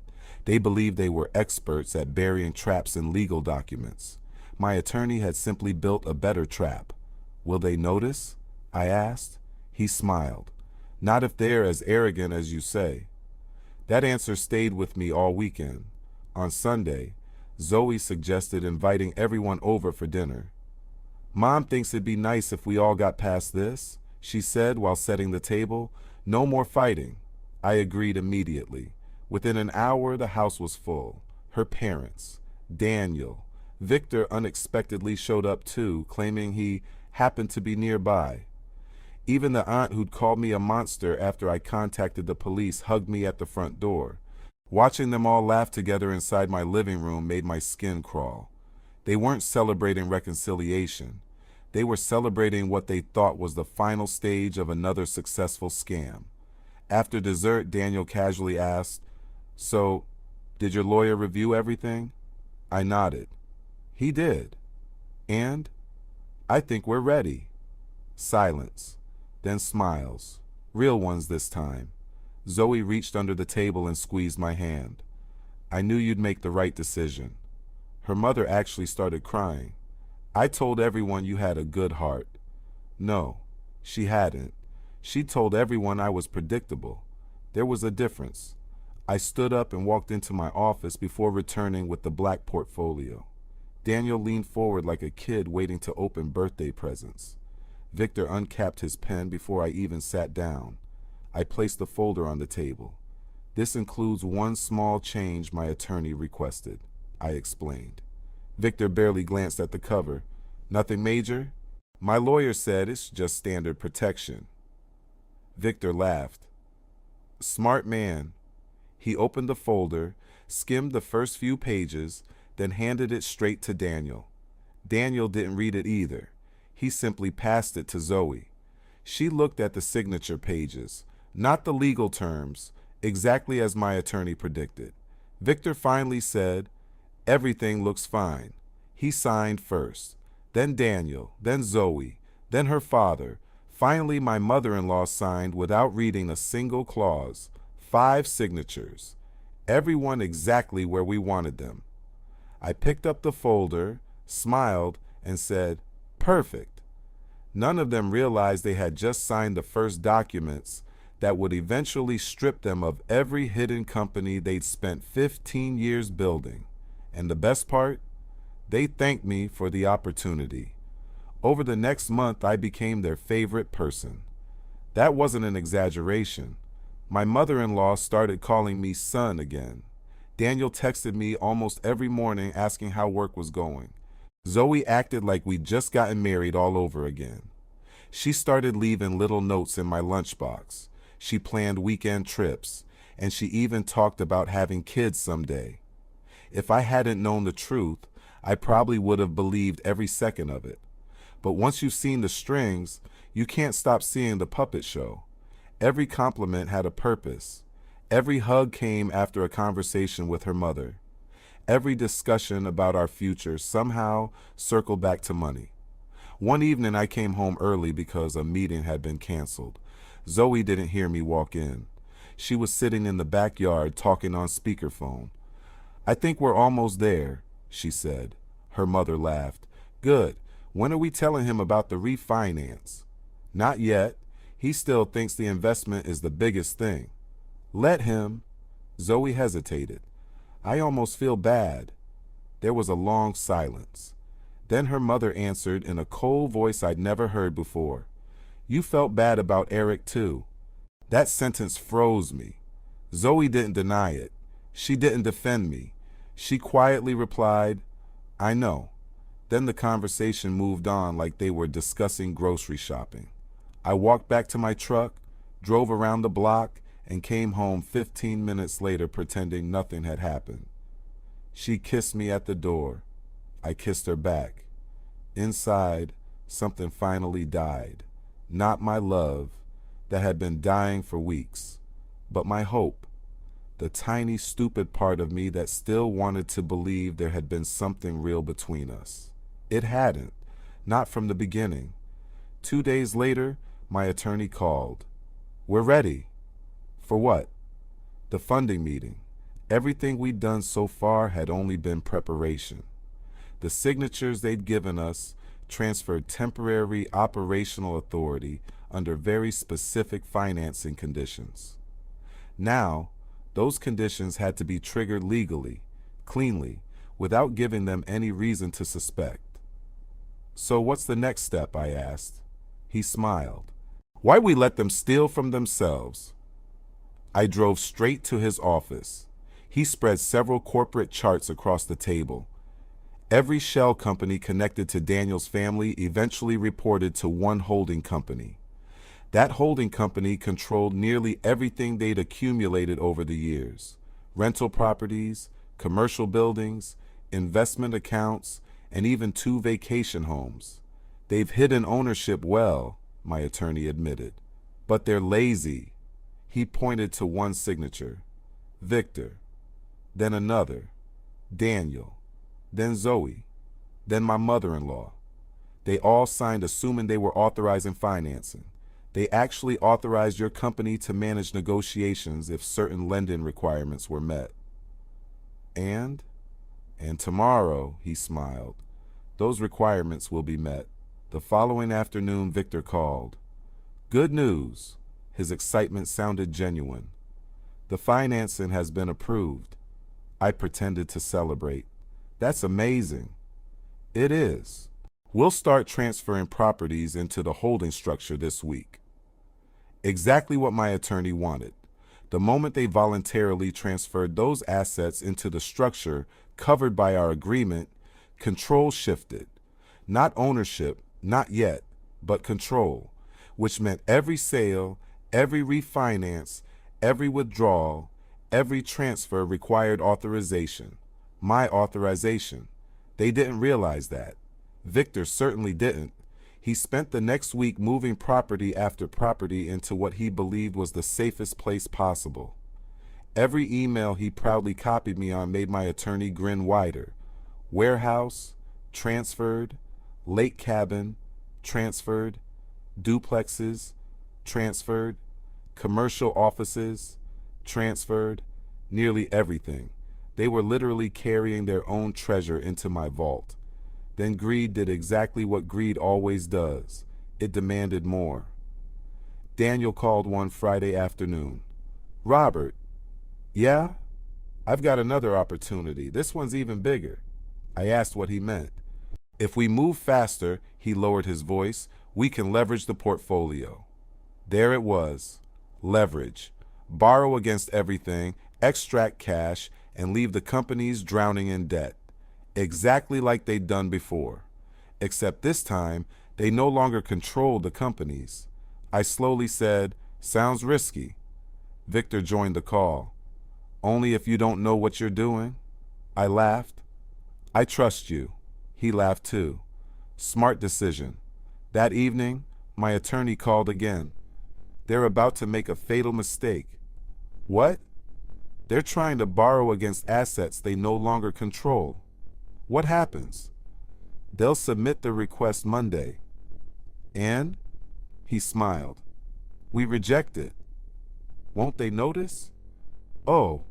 They believed they were experts at burying traps in legal documents. My attorney had simply built a better trap. "Will they notice?" I asked. He smiled. "Not if they're as arrogant as you say." That answer stayed with me all weekend. On Sunday, Zoe suggested inviting everyone over for dinner. "Mom thinks it'd be nice if we all got past this," she said while setting the table. "No more fighting." I agreed immediately. Within an hour, the house was full. Her parents, Daniel, Victor unexpectedly showed up too, claiming he happened to be nearby. Even the aunt who'd called me a monster after I contacted the police hugged me at the front door. Watching them all laugh together inside my living room made my skin crawl. They weren't celebrating reconciliation. They were celebrating what they thought was the final stage of another successful scam. After dessert, Daniel casually asked, "So, did your lawyer review everything?" I nodded. "He did." "And?" "I think we're ready." Silence. Then smiles. Real ones this time. Zoe reached under the table and squeezed my hand. "I knew you'd make the right decision." Her mother actually started crying. "I told everyone you had a good heart." No, she hadn't. She told everyone I was predictable. There was a difference. I stood up and walked into my office before returning with the black portfolio. Daniel leaned forward like a kid waiting to open birthday presents. Victor uncapped his pen before I even sat down. I placed the folder on the table. "This includes one small change my attorney requested," I explained. Victor barely glanced at the cover. "Nothing major?" "My lawyer said it's just standard protection." Victor laughed. "Smart man." He opened the folder, skimmed the first few pages, then handed it straight to Daniel. Daniel didn't read it either. He simply passed it to Zoe. She looked at the signature pages, not the legal terms, exactly as my attorney predicted. Victor finally said, "Everything looks fine." He signed first, then Daniel, then Zoe, then her father. Finally, my mother-in-law signed without reading a single clause. 5 signatures. Everyone exactly where we wanted them. I picked up the folder, smiled, and said, "Perfect." None of them realized they had just signed the first documents that would eventually strip them of every hidden company they'd spent 15 years building. And the best part? They thanked me for the opportunity. Over the next month, I became their favorite person. That wasn't an exaggeration. My mother-in-law started calling me son again. Daniel texted me almost every morning asking how work was going. Zoe acted like we'd just gotten married all over again. She started leaving little notes in my lunchbox. She planned weekend trips, and she even talked about having kids someday. If I hadn't known the truth, I probably would have believed every second of it. But once you've seen the strings, you can't stop seeing the puppet show. Every compliment had a purpose. Every hug came after a conversation with her mother. Every discussion about our future somehow circled back to money. One evening I came home early because a meeting had been canceled. Zoe didn't hear me walk in. She was sitting in the backyard talking on speakerphone. "I think we're almost there," she said. Her mother laughed. "Good. When are we telling him about the refinance?" "Not yet. He still thinks the investment is the biggest thing." "Let him." Zoe hesitated. "I almost feel bad." There was a long silence. Then her mother answered in a cold voice I'd never heard before. "You felt bad about Eric too." That sentence froze me. Zoe didn't deny it. She didn't defend me. She quietly replied, "I know." Then the conversation moved on like they were discussing grocery shopping. I walked back to my truck, drove around the block, and came home 15 minutes later pretending nothing had happened. She kissed me at the door. I kissed her back. Inside, something finally died. Not my love, that had been dying for weeks, but my hope, the tiny, stupid part of me that still wanted to believe there had been something real between us. It hadn't, not from the beginning. 2 days later, my attorney called. "We're ready." "For what?" "The funding meeting." Everything we'd done so far had only been preparation. The signatures they'd given us transferred temporary operational authority under very specific financing conditions. Now, those conditions had to be triggered legally, cleanly, without giving them any reason to suspect. "So what's the next step?" I asked. He smiled. "Why we let them steal from themselves?" I drove straight to his office. He spread several corporate charts across the table. Every shell company connected to Daniel's family eventually reported to one holding company. That holding company controlled nearly everything they'd accumulated over the years: rental properties, commercial buildings, investment accounts, and even 2 vacation homes. "They've hidden ownership well," my attorney admitted. "But they're lazy." He pointed to one signature. Victor. Then another. Daniel. Then Zoe. Then my mother-in-law. They all signed assuming they were authorizing financing. They actually authorized your company to manage negotiations if certain lending requirements were met. And tomorrow," he smiled, "those requirements will be met." The following afternoon, Victor called. "Good news." His excitement sounded genuine. "The financing has been approved." I pretended to celebrate. "That's amazing." "It is. We'll start transferring properties into the holding structure this week." Exactly what my attorney wanted. The moment they voluntarily transferred those assets into the structure covered by our agreement, control shifted. Not ownership, not yet, but control, which meant every sale, every refinance, every withdrawal, every transfer required authorization. My authorization. They didn't realize that. Victor certainly didn't. He spent the next week moving property after property into what he believed was the safest place possible. Every email he proudly copied me on made my attorney grin wider. Warehouse, transferred. Lake cabin, transferred. Duplexes, transferred. Commercial offices, transferred. Nearly everything. They were literally carrying their own treasure into my vault. Then greed did exactly what greed always does. It demanded more. Daniel called one Friday afternoon. "Robert." "Yeah? I've got another opportunity. This one's even bigger." I asked what he meant. "If we move faster," he lowered his voice, "we can leverage the portfolio." There it was. Leverage. Borrow against everything, extract cash, and leave the companies drowning in debt. Exactly like they'd done before. Except this time, they no longer controlled the companies. I slowly said, "Sounds risky." Victor joined the call. "Only if you don't know what you're doing." I laughed. I trust you. He laughed too. Smart decision. That evening, my attorney called again. They're about to make a fatal mistake. What? They're trying to borrow against assets they no longer control. What happens? They'll submit the request Monday. And? He smiled. We reject it. Won't they notice? Oh,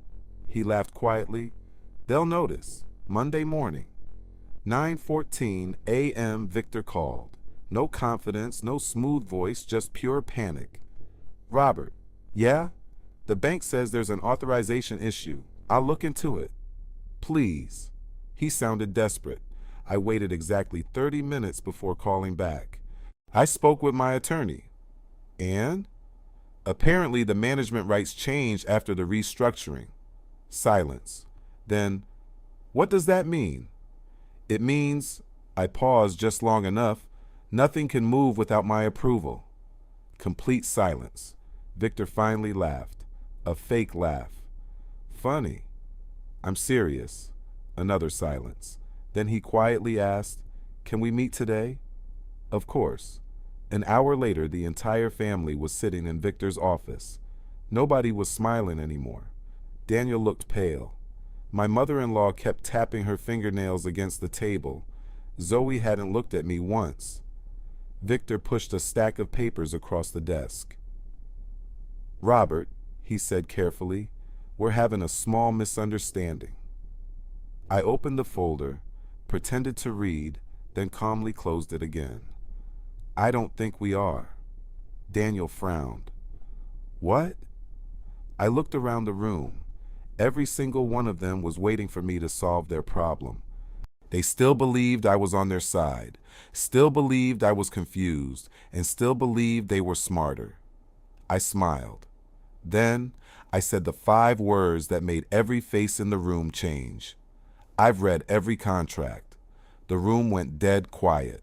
he laughed quietly. They'll notice. Monday morning. 9:14 a.m. Victor called. No confidence, no smooth voice, just pure panic. Robert, yeah? The bank says there's an authorization issue. I'll look into it. Please. He sounded desperate. I waited exactly 30 minutes before calling back. I spoke with my attorney. And? Apparently the management rights changed after the restructuring. Silence. Then, what does that mean? It means, I paused just long enough, nothing can move without my approval. Complete silence. Victor finally laughed. A fake laugh. Funny. I'm serious. Another silence. Then he quietly asked, Can we meet today? Of course. An hour later, the entire family was sitting in Victor's office. Nobody was smiling anymore. Daniel looked pale. My mother-in-law kept tapping her fingernails against the table. Zoe hadn't looked at me once. Victor pushed a stack of papers across the desk. Robert, he said carefully, we're having a small misunderstanding. I opened the folder, pretended to read, then calmly closed it again. I don't think we are. Daniel frowned. What? I looked around the room. Every single one of them was waiting for me to solve their problem. They still believed I was on their side, still believed I was confused, and still believed they were smarter. I smiled. Then I said the 5 words that made every face in the room change. I've read every contract. The room went dead quiet.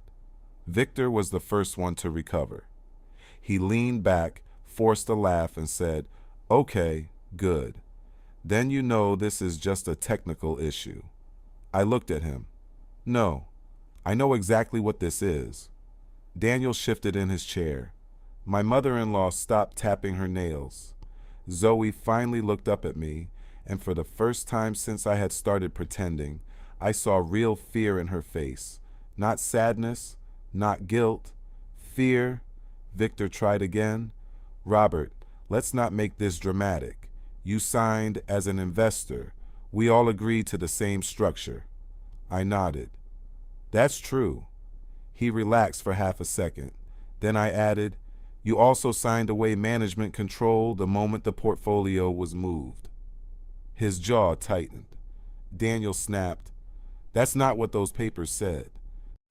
Victor was the first one to recover. He leaned back, forced a laugh, and said, Okay, good. Then you know this is just a technical issue. I looked at him. No, I know exactly what this is. Daniel shifted in his chair. My mother-in-law stopped tapping her nails. Zoe finally looked up at me, and for the first time since I had started pretending, I saw real fear in her face. Not sadness, not guilt, fear. Victor tried again. Robert, let's not make this dramatic. You signed as an investor. We all agreed to the same structure. I nodded. That's true. He relaxed for half a second. Then I added, You also signed away management control the moment the portfolio was moved. His jaw tightened. Daniel snapped, That's not what those papers said.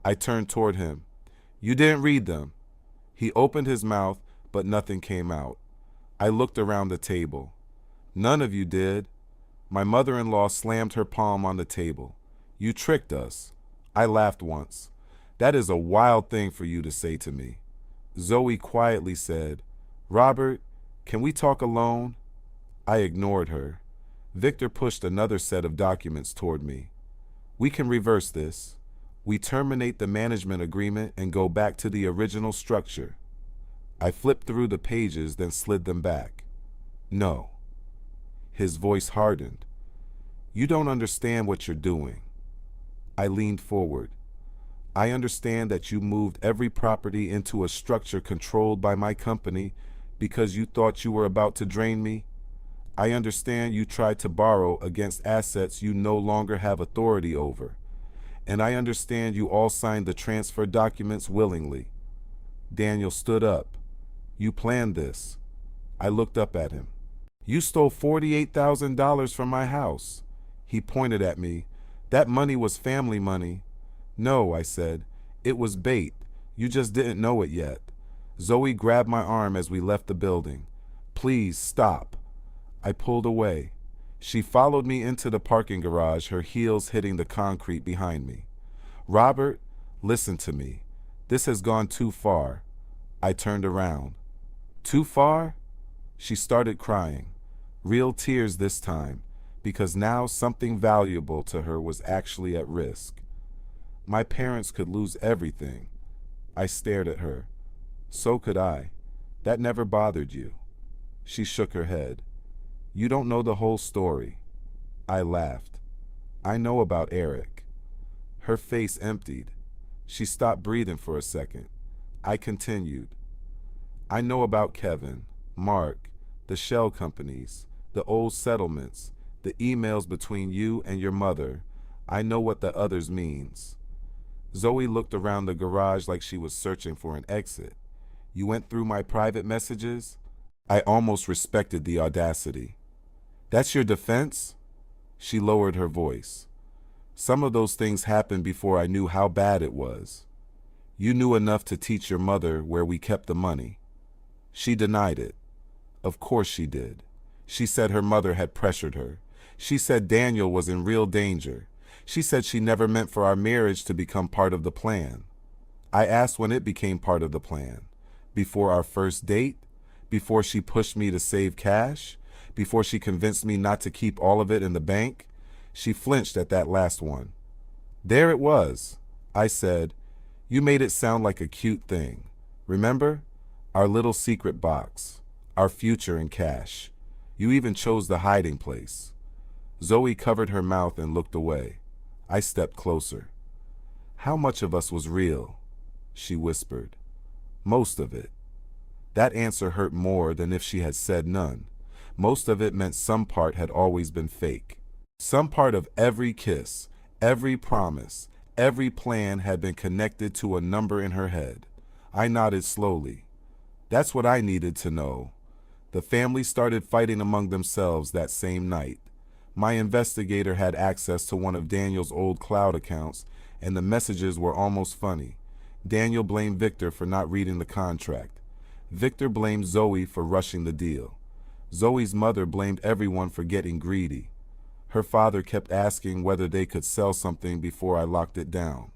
I turned toward him. You didn't read them. He opened his mouth, but nothing came out. I looked around the table. None of you did. My mother-in-law slammed her palm on the table. You tricked us. I laughed once. That is a wild thing for you to say to me. Zoe quietly said, Robert, can we talk alone? I ignored her. Victor pushed another set of documents toward me. We can reverse this. We terminate the management agreement and go back to the original structure. I flipped through the pages, then slid them back. No. His voice hardened. You don't understand what you're doing. I leaned forward. I understand that you moved every property into a structure controlled by my company because you thought you were about to drain me. I understand you tried to borrow against assets you no longer have authority over. And I understand you all signed the transfer documents willingly. Daniel stood up. You planned this. I looked up at him. You stole $48,000 from my house. He pointed at me. That money was family money. No, I said. It was bait. You just didn't know it yet. Zoe grabbed my arm as we left the building. Please stop. I pulled away. She followed me into the parking garage, her heels hitting the concrete behind me. Robert, listen to me. This has gone too far. I turned around. Too far? She started crying. Real tears this time. because now something valuable to her was actually at risk. My parents could lose everything. I stared at her. So could I. That never bothered you. She shook her head. You don't know the whole story. I laughed. I know about Eric. Her face emptied. She stopped breathing for a second. I continued. I know about Kevin, Mark, the shell companies, the old settlements, the emails between you and your mother. I know what the others means. Zoe looked around the garage like she was searching for an exit. You went through my private messages? I almost respected the audacity. That's your defense? She lowered her voice. Some of those things happened before I knew how bad it was. You knew enough to teach your mother where we kept the money. She denied it. Of course she did. She said her mother had pressured her. She said Daniel was in real danger. She said she never meant for our marriage to become part of the plan. I asked when it became part of the plan. Before our first date? Before she pushed me to save cash? Before she convinced me not to keep all of it in the bank? She flinched at that last one. There it was. I said, you made it sound like a cute thing. Remember? Our little secret box. Our future in cash. You even chose the hiding place. Zoe covered her mouth and looked away. I stepped closer. How much of us was real? She whispered. Most of it. That answer hurt more than if she had said none. Most of it meant some part had always been fake. Some part of every kiss, every promise, every plan had been connected to a number in her head. I nodded slowly. That's what I needed to know. The family started fighting among themselves that same night. My investigator had access to one of Daniel's old cloud accounts, and the messages were almost funny. Daniel blamed Victor for not reading the contract. Victor blamed Zoe for rushing the deal. Zoe's mother blamed everyone for getting greedy. Her father kept asking whether they could sell something before I locked it down.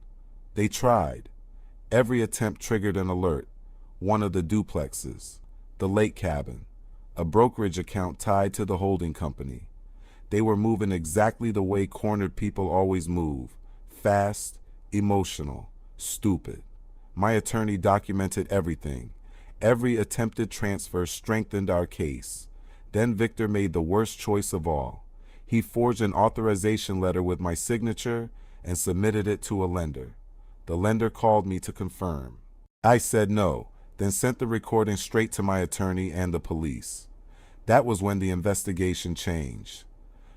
They tried. Every attempt triggered an alert. One of the duplexes, the lake cabin, a brokerage account tied to the holding company. They were moving exactly the way cornered people always move. Fast, emotional, stupid. My attorney documented everything. Every attempted transfer strengthened our case. Then Victor made the worst choice of all. He forged an authorization letter with my signature and submitted it to a lender. The lender called me to confirm. I said no, then sent the recording straight to my attorney and the police. That was when the investigation changed.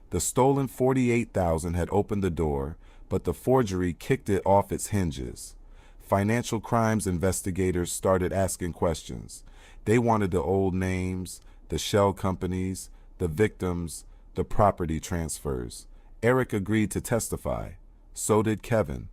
The stolen $48,000 had opened the door, but the forgery kicked it off its hinges. Financial crimes investigators started asking questions. They wanted the old names, the shell companies, the victims, the property transfers. Eric agreed to testify. So did Kevin.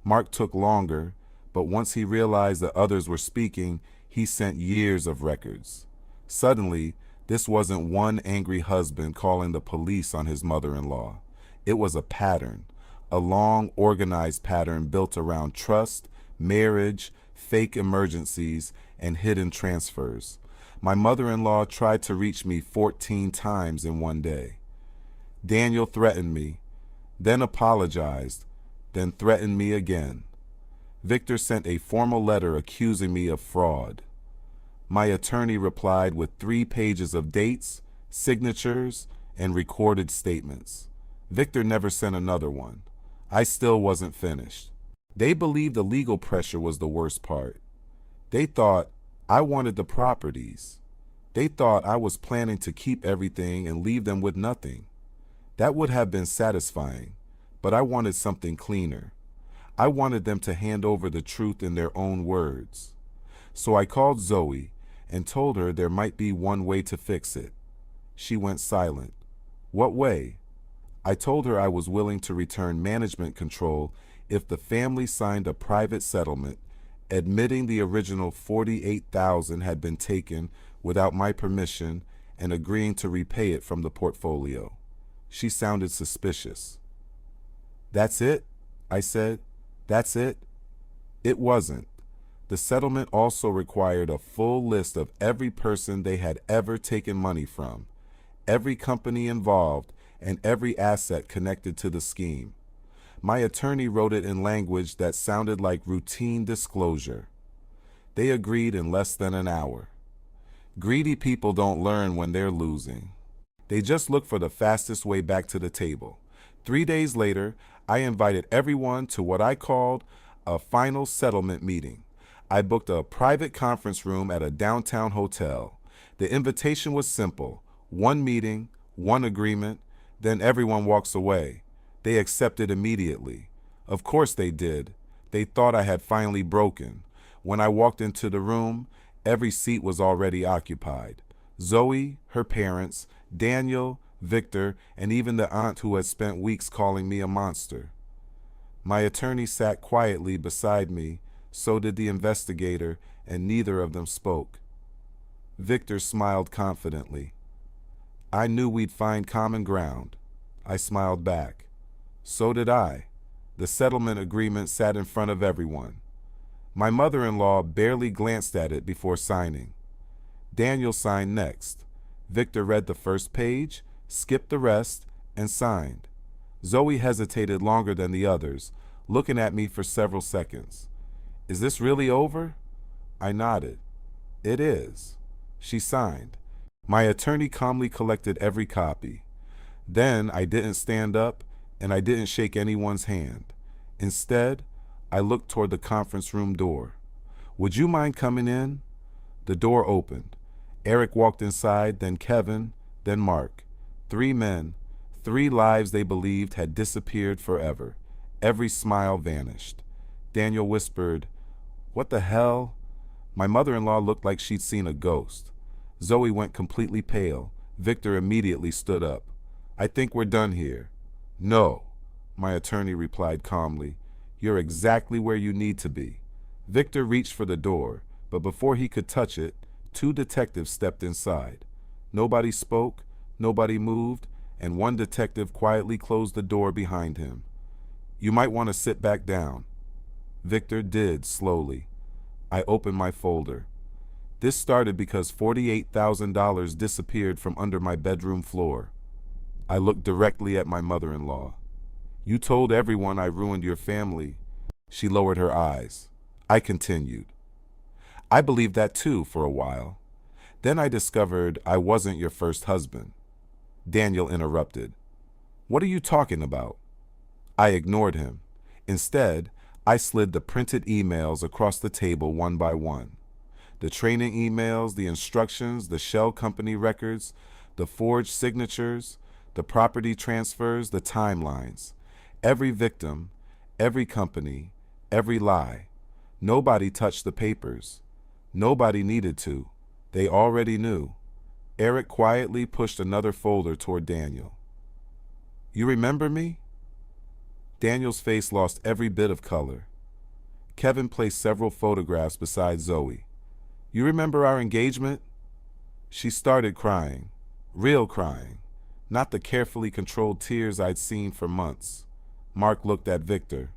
Mark took longer, but once he realized the others were speaking, he sent years of records. Suddenly, this wasn't one angry husband calling the police on his mother-in-law. It was a pattern, a long, organized pattern built around trust, marriage, fake emergencies, and hidden transfers. My mother-in-law tried to reach me 14 times in one day. Daniel threatened me, then apologized, then threatened me again. Victor sent a formal letter accusing me of fraud. My attorney replied with 3 pages of dates, signatures, and recorded statements. Victor never sent another one. I still wasn't finished. They believed the legal pressure was the worst part. They thought I wanted the properties. They thought I was planning to keep everything and leave them with nothing. That would have been satisfying, but I wanted something cleaner. I wanted them to hand over the truth in their own words. So I called Zoe and told her there might be one way to fix it. She went silent. What way? I told her I was willing to return management control if the family signed a private settlement admitting the original $48,000 had been taken without my permission and agreeing to repay it from the portfolio. She sounded suspicious. That's it? I said. That's it? It wasn't. The settlement also required a full list of every person they had ever taken money from, every company involved, and every asset connected to the scheme. My attorney wrote it in language that sounded like routine disclosure. They agreed in less than an hour. Greedy people don't learn when they're losing. They just look for the fastest way back to the table. 3 days later, I invited everyone to what I called a final settlement meeting. I booked a private conference room at a downtown hotel. The invitation was simple: one meeting, one agreement, then everyone walks away. They accepted immediately. Of course they did. They thought I had finally broken. When I walked into the room, every seat was already occupied. Zoe, her parents, Daniel, Victor, and even the aunt who had spent weeks calling me a monster. My attorney sat quietly beside me, so did the investigator, and neither of them spoke. Victor smiled confidently. I knew we'd find common ground. I smiled back. So did I. The settlement agreement sat in front of everyone. My mother-in-law barely glanced at it before signing. Daniel signed next. Victor read the first page, skipped the rest, and signed. Zoe hesitated longer than the others, looking at me for several seconds. Is this really over? I nodded. It is. She signed. My attorney calmly collected every copy. Then I didn't stand up, and I didn't shake anyone's hand. Instead, I looked toward the conference room door. Would you mind coming in? The door opened. Eric walked inside, then Kevin, then Mark. 3 men, 3 lives they believed had disappeared forever. Every smile vanished. Daniel whispered, "What the hell?" My mother-in-law looked like she'd seen a ghost. Zoe went completely pale. Victor immediately stood up. "I think we're done here." "No," my attorney replied calmly. "You're exactly where you need to be." Victor reached for the door, but before he could touch it, 2 detectives stepped inside. Nobody spoke, nobody moved, and one detective quietly closed the door behind him. "You might want to sit back down." Victor did, slowly. I opened my folder. This started because $48,000 disappeared from under my bedroom floor. I looked directly at my mother-in-law. "You told everyone I ruined your family." She lowered her eyes. I continued. "I believed that too for a while. Then I discovered I wasn't your first husband." Daniel interrupted. "What are you talking about?" I ignored him. Instead, I slid the printed emails across the table one by one. The training emails, the instructions, the shell company records, the forged signatures, the property transfers, the timelines. Every victim, every company, every lie. Nobody touched the papers. Nobody needed to. They already knew. Eric quietly pushed another folder toward Daniel. "You remember me?" Daniel's face lost every bit of color. Kevin placed several photographs beside Zoe. "You remember our engagement?" She started crying. Real crying. Not the carefully controlled tears I'd seen for months. Mark looked at Victor.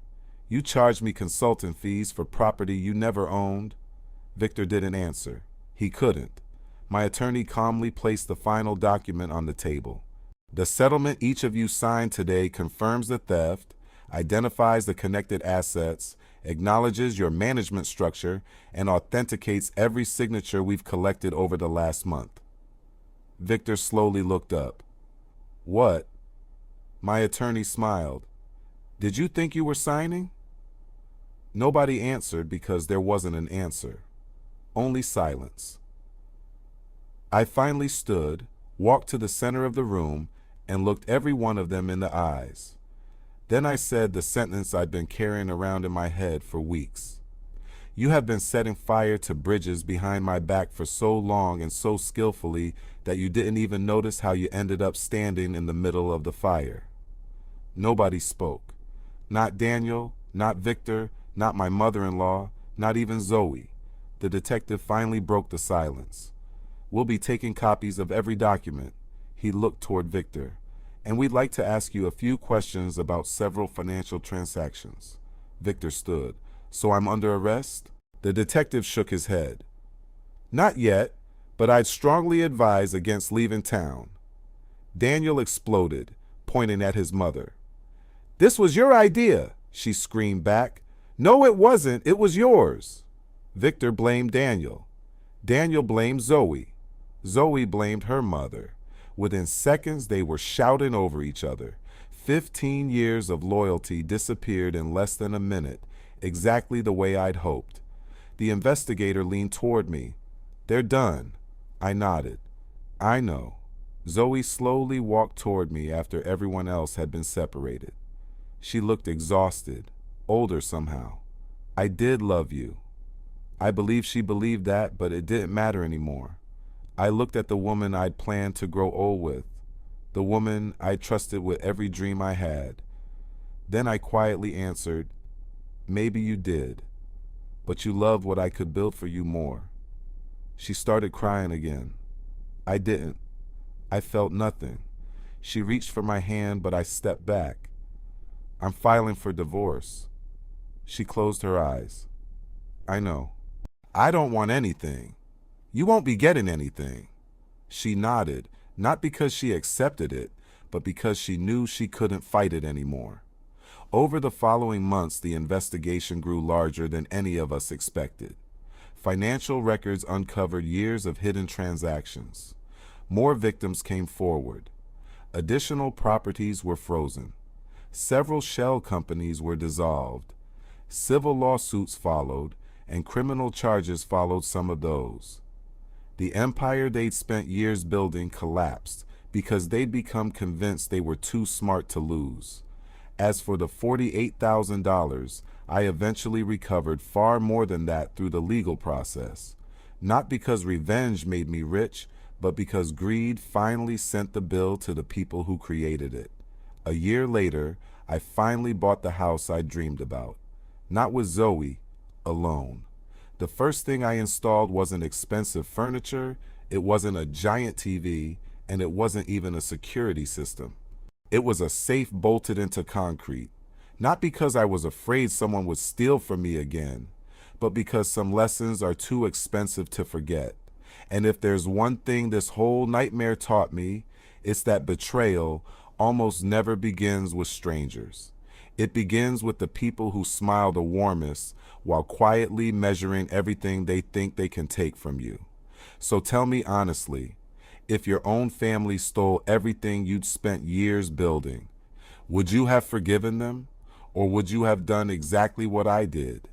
"You charged me consultant fees for property you never owned." Victor didn't answer. He couldn't. My attorney calmly placed the final document on the table. "The settlement each of you signed today confirms the theft, identifies the connected assets, acknowledges your management structure, and authenticates every signature we've collected over the last month." Victor slowly looked up. "What?" My attorney smiled. "Did you think you were signing?" Nobody answered because there wasn't an answer. Only silence. I finally stood, walked to the center of the room, and looked every one of them in the eyes. Then I said the sentence I'd been carrying around in my head for weeks. "You have been setting fire to bridges behind my back for so long and so skillfully that you didn't even notice how you ended up standing in the middle of the fire." Nobody spoke. Not Daniel, not Victor, not my mother-in-law, not even Zoe. The detective finally broke the silence. "We'll be taking copies of every document." He looked toward Victor. "And we'd like to ask you a few questions about several financial transactions." Victor stood. "So I'm under arrest?" The detective shook his head. "Not yet, but I'd strongly advise against leaving town." Daniel exploded. pointing at his mother. "This was your idea," she screamed back. "No, it wasn't. It was yours." Victor blamed Daniel. Daniel blamed Zoe. Zoe blamed her mother. Within seconds, they were shouting over each other. 15 years of loyalty disappeared in less than a minute, exactly the way I'd hoped. The investigator leaned toward me. "They're done." I nodded. "I know." Zoe slowly walked toward me after everyone else had been separated. She looked exhausted, older somehow. "I did love you." I believe she believed that, but it didn't matter anymore. I looked at the woman I'd planned to grow old with, the woman I trusted with every dream I had. Then I quietly answered, "Maybe you did, but you loved what I could build for you more." She started crying again. I didn't. I felt nothing. She reached for my hand, but I stepped back. "I'm filing for divorce." She closed her eyes. "I know." "I don't want anything." "You won't be getting anything." She nodded, not because she accepted it, but because she knew she couldn't fight it anymore. Over the following months, the investigation grew larger than any of us expected. Financial records uncovered years of hidden transactions. More victims came forward. Additional properties were frozen. Several shell companies were dissolved. Civil lawsuits followed, and criminal charges followed some of those. The empire they'd spent years building collapsed because they'd become convinced they were too smart to lose. As for the $48,000, I eventually recovered far more than that through the legal process. Not because revenge made me rich, but because greed finally sent the bill to the people who created it. A year later, I finally bought the house I dreamed about. Not with Zoe, alone. The first thing I installed wasn't expensive furniture, it wasn't a giant TV, and it wasn't even a security system. It was a safe bolted into concrete. Not because I was afraid someone would steal from me again, but because some lessons are too expensive to forget. And if there's one thing this whole nightmare taught me, it's that betrayal almost never begins with strangers. It begins with the people who smile the warmest while quietly measuring everything they think they can take from you. So tell me honestly, if your own family stole everything you'd spent years building, would you have forgiven them? Or would you have done exactly what I did?